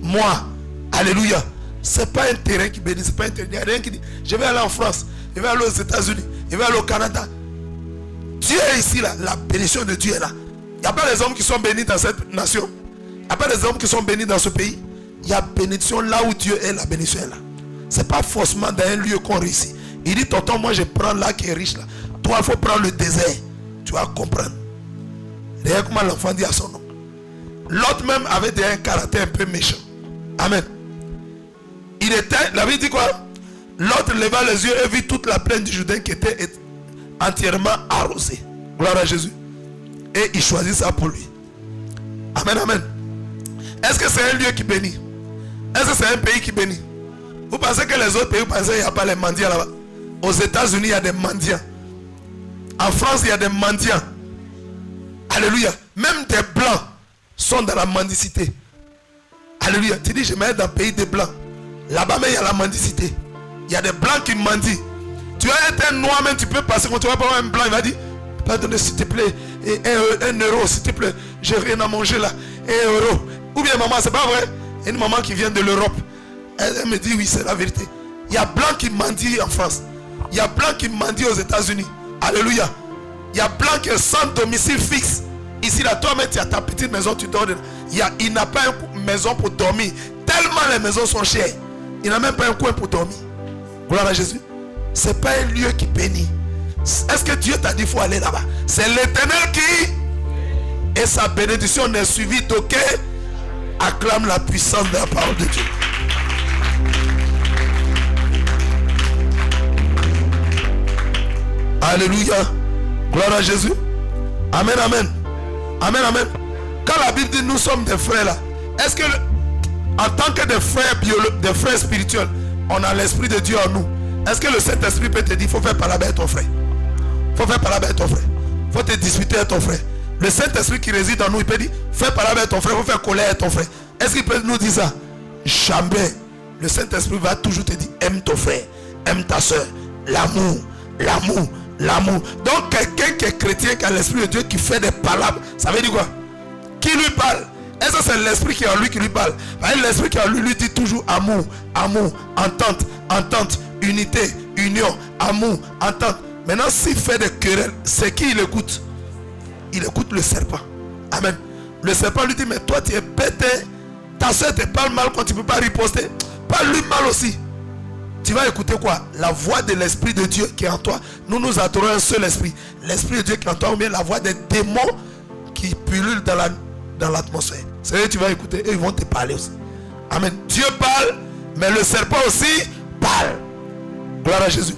Moi. Alléluia. C'est pas un terrain qui bénit, c'est pas un terrain. Il n'y a rien qui dit, je vais aller en France, je vais aller aux États-Unis, je vais aller au Canada. Dieu est ici là, la bénédiction de Dieu est là. Il n'y a pas des hommes qui sont bénis dans cette nation. Il n'y a pas des hommes qui sont bénis dans ce pays. Il y a bénédiction là où Dieu est, la bénédiction est là. Ce n'est pas forcément dans un lieu qu'on réussit. Il dit, tonton, moi je prends là qui est riche là. Toi, il faut prendre le désert. Tu vas comprendre. Regarde comment l'enfant dit à son nom. L'autre même avait un caractère un peu méchant. Amen. Il était, la Bible dit quoi? L'autre leva les yeux et vit toute la plaine du Jourdain qui était entièrement arrosée. Gloire à Jésus. Et il choisit ça pour lui. Amen, amen. Est-ce que c'est un lieu qui bénit? Est-ce que c'est un pays qui bénit? Vous pensez que les autres pays, vous pensez qu'il n'y a pas les mendiants là-bas? Aux États-Unis, il y a des mendiants. En France, il y a des mendiants. Alléluia. Même des blancs sont dans la mendicité. Alléluia. Tu dis, je me mets dans le pays des blancs. Là-bas, mais il y a la mendicité. Il y a des blancs qui mendient. Tu as été noir, même tu peux passer. Quand tu vas pas voir un blanc, il va dire, pardonnez s'il te plaît, un euro s'il te plaît. J'ai rien à manger là. 1 euro. Ou bien maman, c'est pas vrai. Une maman qui vient de l'Europe. Elle me dit, oui, c'est la vérité. Il y a blancs qui mendient en France. Il y a blancs qui mendient aux États-Unis. Alléluia. Il y a blancs qui sont sans domicile fixe. Ici, là, toi-même, tu as ta petite maison, tu dors. Il n'a pas une maison pour dormir. Tellement les maisons sont chères. Il n'a même pas un coin pour dormir. Gloire à Jésus. Ce n'est pas un lieu qui bénit. Est-ce que Dieu t'a dit qu'il faut aller là-bas? C'est l'Éternel qui... Et sa bénédiction n'est suivie d'aucun. Acclame la puissance de la parole de Dieu. Alléluia. Gloire à Jésus. Amen, amen. Amen, amen. Quand la Bible dit nous sommes des frères là, est-ce que en tant que des frères spirituels, on a l'esprit de Dieu en nous? Est-ce que le Saint-Esprit peut te dire, il faut faire parler avec ton frère? Il faut faire parler avec ton frère. Il faut te disputer avec ton frère. Le Saint-Esprit qui réside en nous, il peut dire, fais parler avec ton frère, il faut faire colère avec ton frère. Est-ce qu'il peut nous dire ça? Jamais. Le Saint-Esprit va toujours te dire, aime ton frère, aime ta soeur. L'amour, l'amour, l'amour. Donc quelqu'un qui est chrétien, qui a l'Esprit de Dieu, qui fait des palabres, ça veut dire quoi? Qui lui parle? Est-ce que c'est l'Esprit qui est en lui qui lui parle? L'Esprit qui est en lui dit toujours amour, amour, entente, entente, unité, union, amour, entente. Maintenant, s'il fait des querelles, c'est qui il écoute? Il écoute le serpent. Amen. Le serpent lui dit, mais toi tu es bête, hein? Ta soeur te parle mal quand tu ne peux pas riposter. Parle-lui mal aussi. Tu vas écouter quoi? La voix de l'Esprit de Dieu qui est en toi. Nous nous adorons un seul esprit. L'Esprit de Dieu qui est en toi, ou bien la voix des démons qui pullulent dans l'atmosphère. C'est eux que tu vas écouter et ils vont te parler aussi. Amen. Dieu parle, mais le serpent aussi parle. Gloire à Jésus.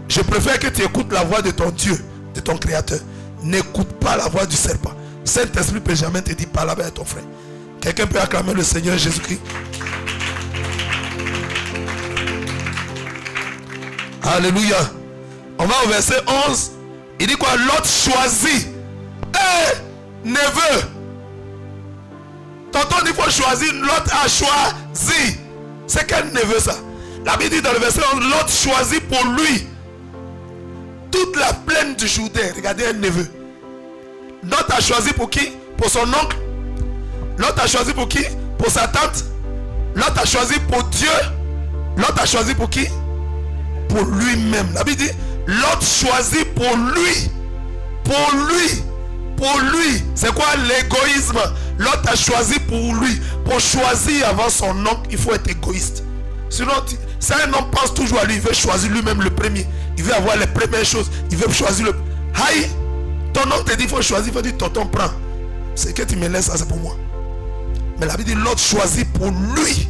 Je préfère que tu écoutes la voix de ton Dieu, de ton Créateur. N'écoute pas la voix du serpent. Saint-Esprit ne peut jamais te dire parle avec ton frère. Quelqu'un peut acclamer le Seigneur Jésus-Christ? Alléluia. On va au verset 11. Il dit quoi? L'autre choisit. Neveu. Tonton dit qu'il faut choisir. L'autre a choisi. C'est quel neveu ça? La Bible dit dans le verset 11, l'autre choisit pour lui toute la plaine du Jourdain. Regardez un neveu. L'autre a choisi pour qui? Pour son oncle. L'autre a choisi pour qui? Pour sa tante. L'autre a choisi pour Dieu. L'autre a choisi pour qui? Pour lui-même. La Bible dit, l'autre choisit pour lui. Pour lui. Pour lui. C'est quoi l'égoïsme? L'autre a choisi pour lui. Pour choisir avant son oncle, il faut être égoïste. Sinon, si un homme pense toujours à lui, il veut choisir lui-même le premier. Il veut avoir les premières choses. Il veut choisir le... Aïe! Ton oncle te dit, il faut choisir. Il faut dire, tonton, prends. C'est que tu me laisses, ça c'est pour moi. Mais la Bible dit, l'autre choisit pour lui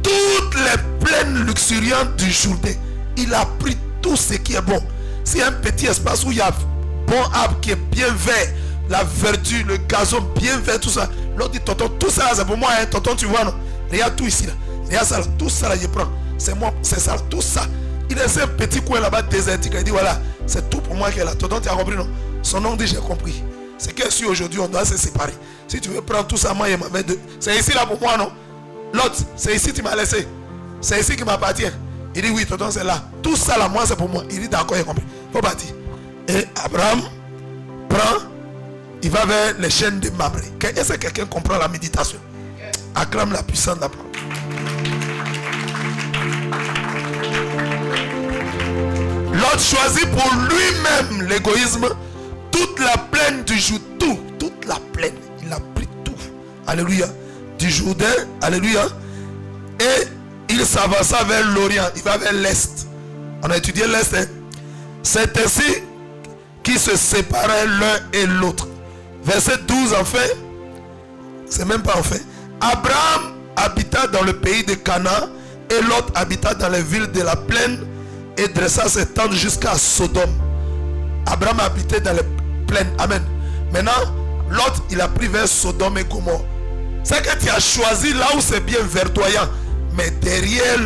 toutes les plaines luxuriantes du Jourdain. Il a pris tout ce qui est bon. C'est un petit espace où il y a bon arbre qui est bien vert, la verdure, le gazon bien vert, tout ça. L'autre dit, tonton, tout ça c'est pour moi, hein. Tonton, tu vois, non? Regarde tout ici là. Regarde ça là. Tout ça là, je prends. C'est moi, c'est ça, tout ça. Il laisse un petit coin là-bas désertique. Il dit, voilà, c'est tout pour moi qui est là. Tonton, tu as compris, non? Son nom dit, j'ai compris. C'est que si aujourd'hui on doit se séparer. Si tu veux prendre tout ça, moi, il m'avait deux. C'est ici là pour moi, non? L'autre, c'est ici tu m'as laissé. C'est ici qui m'appartient. Il dit, oui, tonton, c'est là. Tout ça là, moi, c'est pour moi. Il dit, d'accord, il a compris. Faut partir. Et Abraham prend, il va vers les chaînes de Mamré. Est-ce que quelqu'un comprend la méditation? Acclame la puissance d'Abraham. Lot choisit pour lui-même l'égoïsme, toute la plaine du Jourdain, toute la plaine, il a pris tout, alléluia, du Jourdain, alléluia, et il s'avança vers l'Orient, il va vers l'Est. On a étudié l'Est, hein? C'est ainsi qu'ils se séparaient l'un et l'autre. Verset 12 en fait, c'est même pas en fait. Abraham habita dans le pays de Canaan et Lot habita dans les villes de la plaine et dressa ses tentes jusqu'à Sodome. Abraham habitait dans les plaines. Amen. Maintenant, Lot, il a pris vers Sodome et Gomorrhe. C'est que tu as choisi là où c'est bien verdoyant. Mais derrière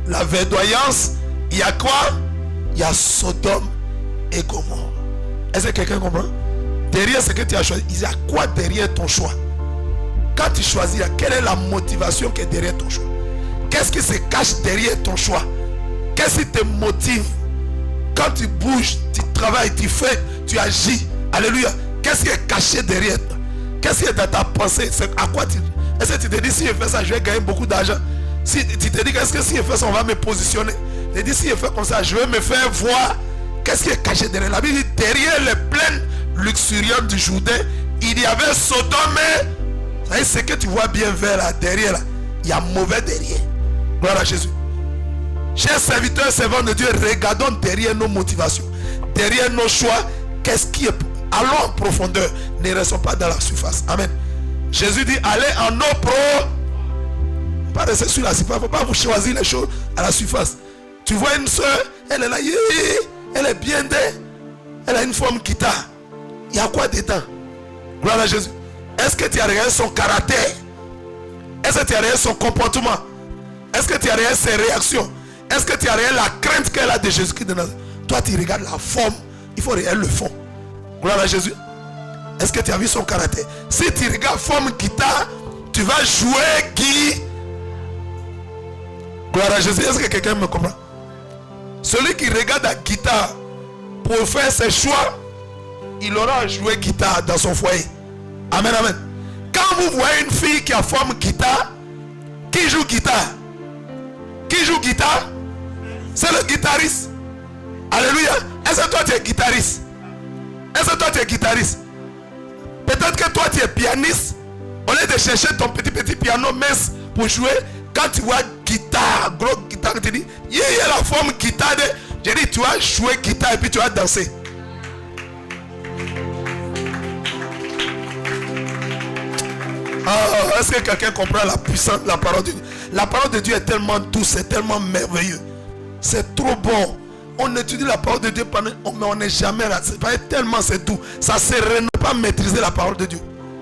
la verdoyance, il y a quoi? Il y a Sodome et Gomorrhe. Est-ce que quelqu'un comprend? Derrière ce que tu as choisi, il y a quoi derrière ton choix? Quand tu choisis, quelle est la motivation qui est derrière ton choix? Qu'est-ce qui se cache derrière ton choix? Qu'est-ce qui te motive? Quand tu bouges, tu travailles, tu fais, tu agis. Alléluia. Qu'est-ce qui est caché derrière toi? Qu'est-ce qui est dans ta pensée? C'est à quoi tu... Est-ce que tu te dis, si je fais ça, je vais gagner beaucoup d'argent? Si tu te dis, est-ce que si je fais ça, on va me positionner? Tu te dis, si je fais comme ça, je vais me faire voir. Qu'est-ce qui est caché derrière? La Bible dit, derrière les plaines luxuriantes du Jourdain, il y avait Sodome. Vous savez, ce que tu vois bien vers là, derrière là, il y a mauvais derrière. Gloire à Jésus. Chers serviteurs, servants de Dieu, regardons derrière nos motivations, derrière nos choix, qu'est-ce qui est... Allons en profondeur, ne restons pas dans la surface. Amen. Jésus dit, allez en eau pro. Pas rester sur la surface, il ne faut pas vous choisir les choses à la surface. Tu vois une soeur, elle est là, elle est bien d'elle, elle a une forme qui t'a. Il y a quoi dedans? Gloire à Jésus. Est-ce que tu as regardé son caractère? Est-ce que tu as regardé son comportement? Est-ce que tu as regardé ses réactions? Est-ce que tu as regardé la crainte qu'elle a de Jésus-Christ de Nazareth? Toi, tu regardes la forme. Il faut regarder le fond. Gloire à Jésus. Est-ce que tu as vu son caractère? Si tu regardes forme guitare, tu vas jouer qui? Gloire à Jésus. Est-ce que quelqu'un me comprend? Celui qui regarde la guitare pour faire ses choix, il aura joué guitare dans son foyer. Amen, amen. Quand vous voyez une fille qui a forme guitare, qui joue guitare? Qui joue guitare? C'est le guitariste. Alléluia. Est-ce que toi tu es guitariste? Est-ce que toi tu es guitariste? Peut-être que toi tu es pianiste. Au lieu de chercher ton petit piano mince pour jouer, quand tu vois guitare, gros guitare, tu dis, il y a la forme guitare. J'ai dit, tu vas jouer guitare et puis tu vas danser. Oh, est-ce que quelqu'un comprend la puissance de la parole de Dieu? La parole de Dieu est tellement douce, c'est tellement merveilleux. C'est trop bon. On étudie la parole de Dieu, mais on n'est jamais là. Tellement c'est doux. Ça ne sert à pas maîtriser la parole de Dieu.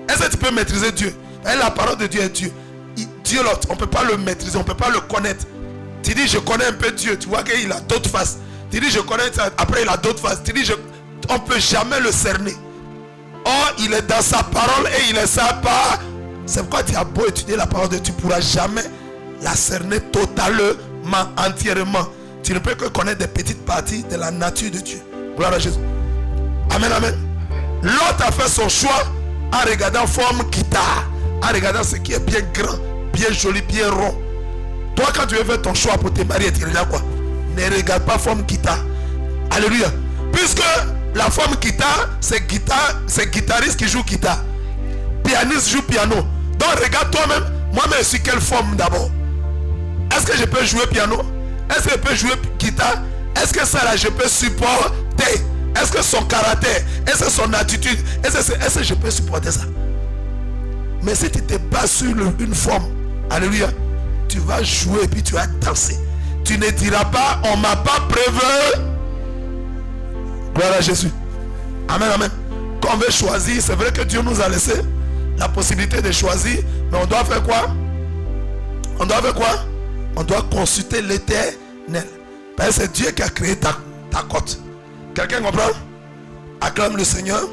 Est-ce que tu peux maîtriser Dieu? La parole de Dieu est Dieu. Dieu, on ne peut pas le maîtriser, on ne peut pas le connaître. Tu dis, je connais un peu Dieu. Tu vois qu'il a d'autres faces. Tu dis, je connais ça. Après, il a d'autres faces. Tu dis, on ne peut jamais le cerner. Or, il est dans sa parole et il est sa part. C'est pourquoi tu as beau étudier la parole de Dieu, tu ne pourras jamais la cerner totalement, entièrement. Tu ne peux que connaître des petites parties de la nature de Dieu. Gloire à Jésus. Amen, amen. L'autre a fait son choix en regardant forme guitare, en regardant ce qui est bien grand, bien joli, bien rond. Toi, quand tu veux faire ton choix pour te marier, tu regardes quoi? Ne regarde pas forme guitare. Alléluia. Puisque la forme guitare, c'est guitariste qui joue guitare. Pianiste joue piano. Donc regarde toi-même, moi-même je suis quelle forme d'abord? Est-ce que je peux jouer piano? Est-ce que je peux jouer guitare? Est-ce que ça là je peux supporter? Est-ce que son caractère? Est-ce que son attitude? Est-ce que je peux supporter ça? Mais si tu te bases sur une forme, alléluia, tu vas jouer et puis tu vas danser. Tu ne diras pas, on ne m'a pas prévu. Gloire à Jésus. Amen, amen. Quand on veut choisir, c'est vrai que Dieu nous a laissé la possibilité de choisir, mais on doit faire quoi? On doit faire quoi? On doit consulter l'Éternel. Parce que c'est Dieu qui a créé ta côte. Quelqu'un comprend? Acclame le Seigneur.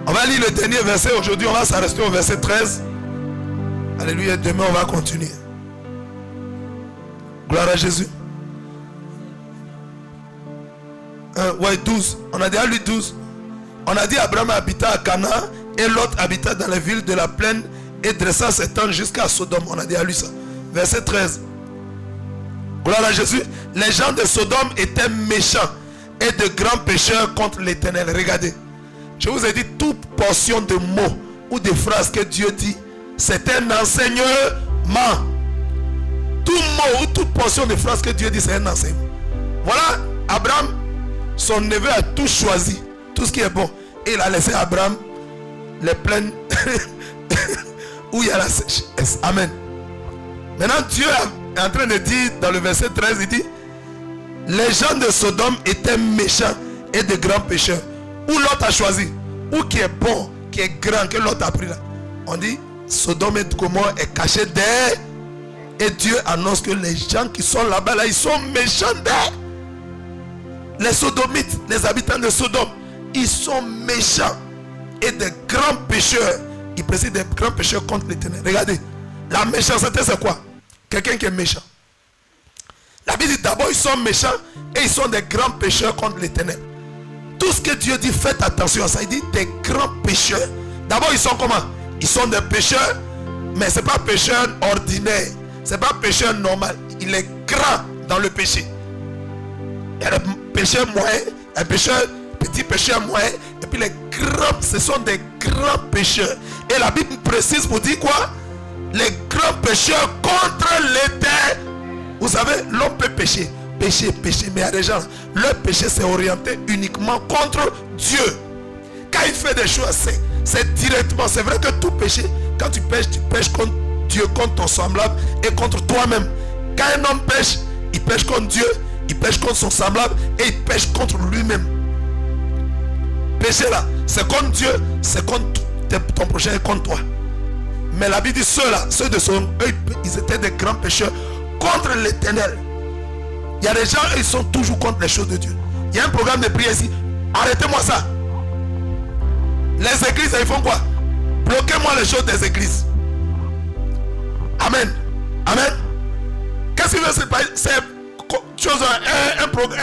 On va lire le dernier verset. Aujourd'hui, on va s'arrêter au verset 13. Alléluia. Demain, on va continuer. Gloire à Jésus. Ouais, 12. On a déjà lu 12. On a dit Abraham habita à Canaan et Lot habita dans les villes de la plaine et dressa ses tentes jusqu'à Sodome. On a dit à lui ça. Verset 13. Gloire à Jésus. Les gens de Sodome étaient méchants et de grands pécheurs contre l'Éternel. Regardez. Je vous ai dit toute portion de mots ou de phrases que Dieu dit, c'est un enseignement. Tout mot ou toute portion de phrases que Dieu dit, c'est un enseignement. Voilà, Abraham, son neveu a tout choisi, tout ce qui est bon. Et il a laissé Abraham les plaines où il y a la sécheresse. Amen. Maintenant, Dieu est en train de dire dans le verset 13, il dit, les gens de Sodome étaient méchants et de grands pécheurs. Où l'autre a choisi, où qui est bon, qui est grand, que l'autre a pris là. On dit, Sodome et Gomorrhe est caché derrière. Et Dieu annonce que les gens qui sont là-bas, là, ils sont méchants derrière. Les Sodomites, les habitants de Sodome, ils sont méchants et des grands pécheurs. Ils précisent des grands pécheurs contre l'Éternel. Regardez, la méchanceté c'est quoi? Quelqu'un qui est méchant. La Bible dit d'abord ils sont méchants et ils sont des grands pécheurs contre l'Éternel. Tout ce que Dieu dit, faites attention à ça. Il dit des grands pécheurs. D'abord ils sont comment? Ils sont des pécheurs, mais ce n'est pas pécheur ordinaire. Ce n'est pas pécheur normal. Il est grand dans le péché. Il y a le pécheur moyen, un pécheur, petit pécheur moyen, et puis les grands, ce sont des grands pécheurs. Et la Bible précise pour dire quoi? Les grands pécheurs contre l'Éternel. Vous savez, l'homme peut pécher, mais il y a des gens, leur péché c'est orienté uniquement contre Dieu. Quand il fait des choses, c'est directement. C'est vrai que tout péché, quand tu pêches contre Dieu, contre ton semblable et contre toi-même. Quand un homme pêche, il pêche contre Dieu, il pêche contre son semblable et il pêche contre lui-même. Péché là, c'est contre Dieu, c'est contre ton prochain et contre toi. Mais la Bible dit ceux-là, ceux de Sodome, eux, ils étaient des grands pécheurs contre l'Éternel. Il y a des gens, ils sont toujours contre les choses de Dieu. Il y a un programme de prière ici. Arrêtez-moi ça. Les églises, ils font quoi? Bloquez-moi les choses des églises. Amen. Amen. Qu'est-ce qui veut se passer? C'est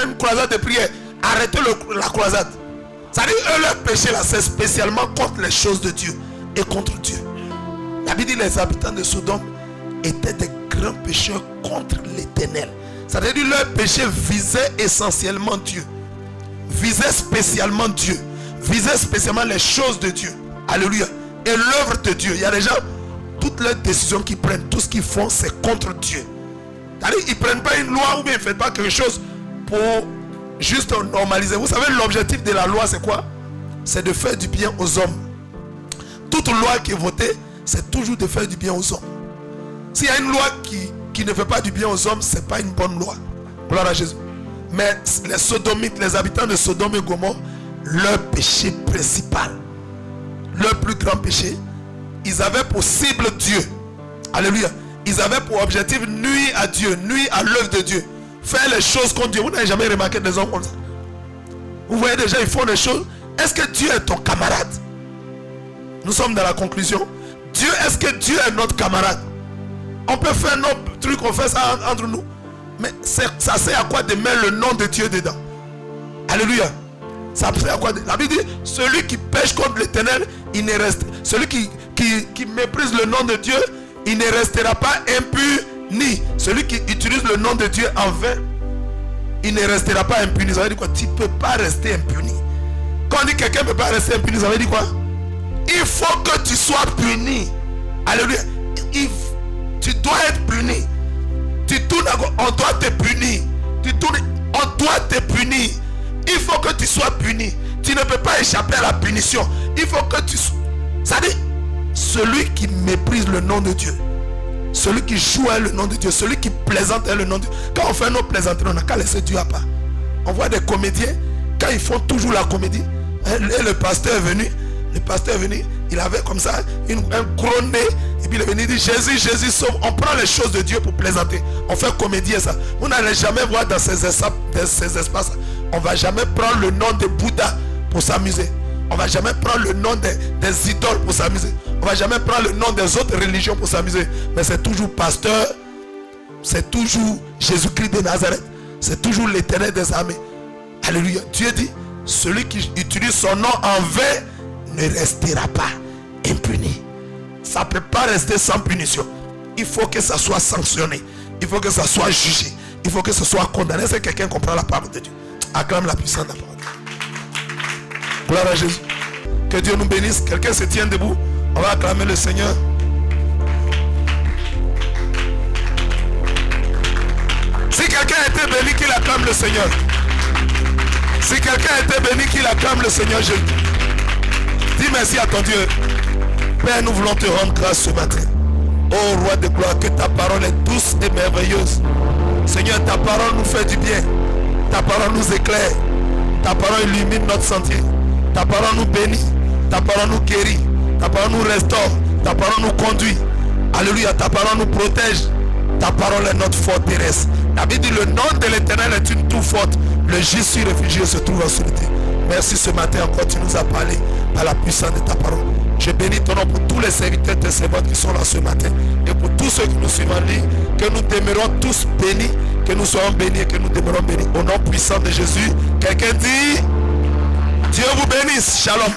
une croisade de prière. Arrêtez la croisade. Ça dit eux, leur péché là, c'est spécialement contre les choses de Dieu et contre Dieu. La Bible dit les habitants de Sodome étaient des grands pécheurs contre l'Éternel. Ça veut dire leur péché visait essentiellement Dieu. Visait spécialement Dieu. Visait spécialement les choses de Dieu. Alléluia. Et l'œuvre de Dieu. Il y a des gens, toutes les décisions qu'ils prennent, tout ce qu'ils font, c'est contre Dieu. C'est-à-dire, ils ne prennent pas une loi ou bien ils ne font pas quelque chose pour juste normaliser. Vous savez, l'objectif de la loi, c'est quoi? C'est de faire du bien aux hommes. Toute loi qui est votée, c'est toujours de faire du bien aux hommes. S'il y a une loi qui ne fait pas du bien aux hommes, ce n'est pas une bonne loi. Gloire à Jésus. Mais les Sodomites, les habitants de Sodome et Gomorrhe, leur péché principal, leur plus grand péché, ils avaient pour cible Dieu. Alléluia. Ils avaient pour objectif nuire à Dieu, nuire à l'œuvre de Dieu. Faire les choses contre Dieu. Vous n'avez jamais remarqué des hommes comme ça? Vous voyez des gens, ils font des choses. Est-ce que Dieu est ton camarade? Nous sommes dans la conclusion. Dieu, est-ce que Dieu est notre camarade? On peut faire nos trucs, on fait ça entre nous. Mais ça sert à quoi de mettre le nom de Dieu dedans? Alléluia. Ça sert à quoi? La Bible dit, celui qui pêche contre l'Éternel, il ne reste. Celui qui méprise le nom de Dieu, il ne restera pas impuni. Celui qui utilise le nom de Dieu en vain, il ne restera pas impuni. Ça veut dire quoi? Tu ne peux pas rester impuni. Quand on dit quelqu'un ne peut pas rester impuni, ça veut dire quoi? Il faut que tu sois puni. Alléluia. Tu dois être puni. Tu tournes à gauche, on doit te punir. Tu tournes, on doit te punir. Il faut que tu sois puni. Tu ne peux pas échapper à la punition. Il faut que tu sois. Ça dit, celui qui méprise le nom de Dieu, celui qui joue à le nom de Dieu, celui qui plaisante à le nom de Dieu. Quand on fait nos plaisanteries, on n'a qu'à laisser Dieu à part. On voit des comédiens, quand ils font toujours la comédie, et le pasteur est venu, il avait comme ça un gros nez, et puis il est venu dire Jésus, Jésus sauve. On prend les choses de Dieu pour plaisanter. On fait comédie et ça. Vous n'allez jamais voir dans ces espaces, on ne va jamais prendre le nom de Bouddha pour s'amuser. On ne va jamais prendre le nom des idoles pour s'amuser. On ne va jamais prendre le nom des autres religions pour s'amuser. Mais c'est toujours pasteur, c'est toujours Jésus-Christ de Nazareth, c'est toujours l'Éternel des armées. Alléluia. Dieu dit, celui qui utilise son nom en vain ne restera pas impuni. Ça ne peut pas rester sans punition. Il faut que ça soit sanctionné. Il faut que ça soit jugé. Il faut que ce soit condamné. C'est quelqu'un qui comprend la parole de Dieu. Acclame la puissance de la parole. Gloire à Jésus. Que Dieu nous bénisse. Quelqu'un se tient debout. On va acclamer le Seigneur. Si quelqu'un a été béni, qu'il acclame le Seigneur. Si quelqu'un a été béni, qu'il acclame le Seigneur Jésus. Dis merci à ton Dieu. Père, nous voulons te rendre grâce ce matin. Ô roi de gloire, que ta parole est douce et merveilleuse. Seigneur, ta parole nous fait du bien. Ta parole nous éclaire. Ta parole illumine notre sentier. Ta parole nous bénit. Ta parole nous guérit. Ta parole nous restaure. Ta parole nous conduit. Alléluia, ta parole nous protège. Ta parole est notre forteresse. La Bible dit le nom de l'Éternel est une tour forte. Le juste réfugié se trouve en sûreté. Merci ce matin encore, tu nous as parlé par la puissance de ta parole. Je bénis ton nom pour tous les serviteurs et servantes qui sont là ce matin. Et pour tous ceux qui nous suivent en ligne, que nous demeurons tous bénis, que nous soyons bénis et que nous demeurons bénis. Au nom puissant de Jésus, quelqu'un dit, Dieu vous bénisse. Shalom.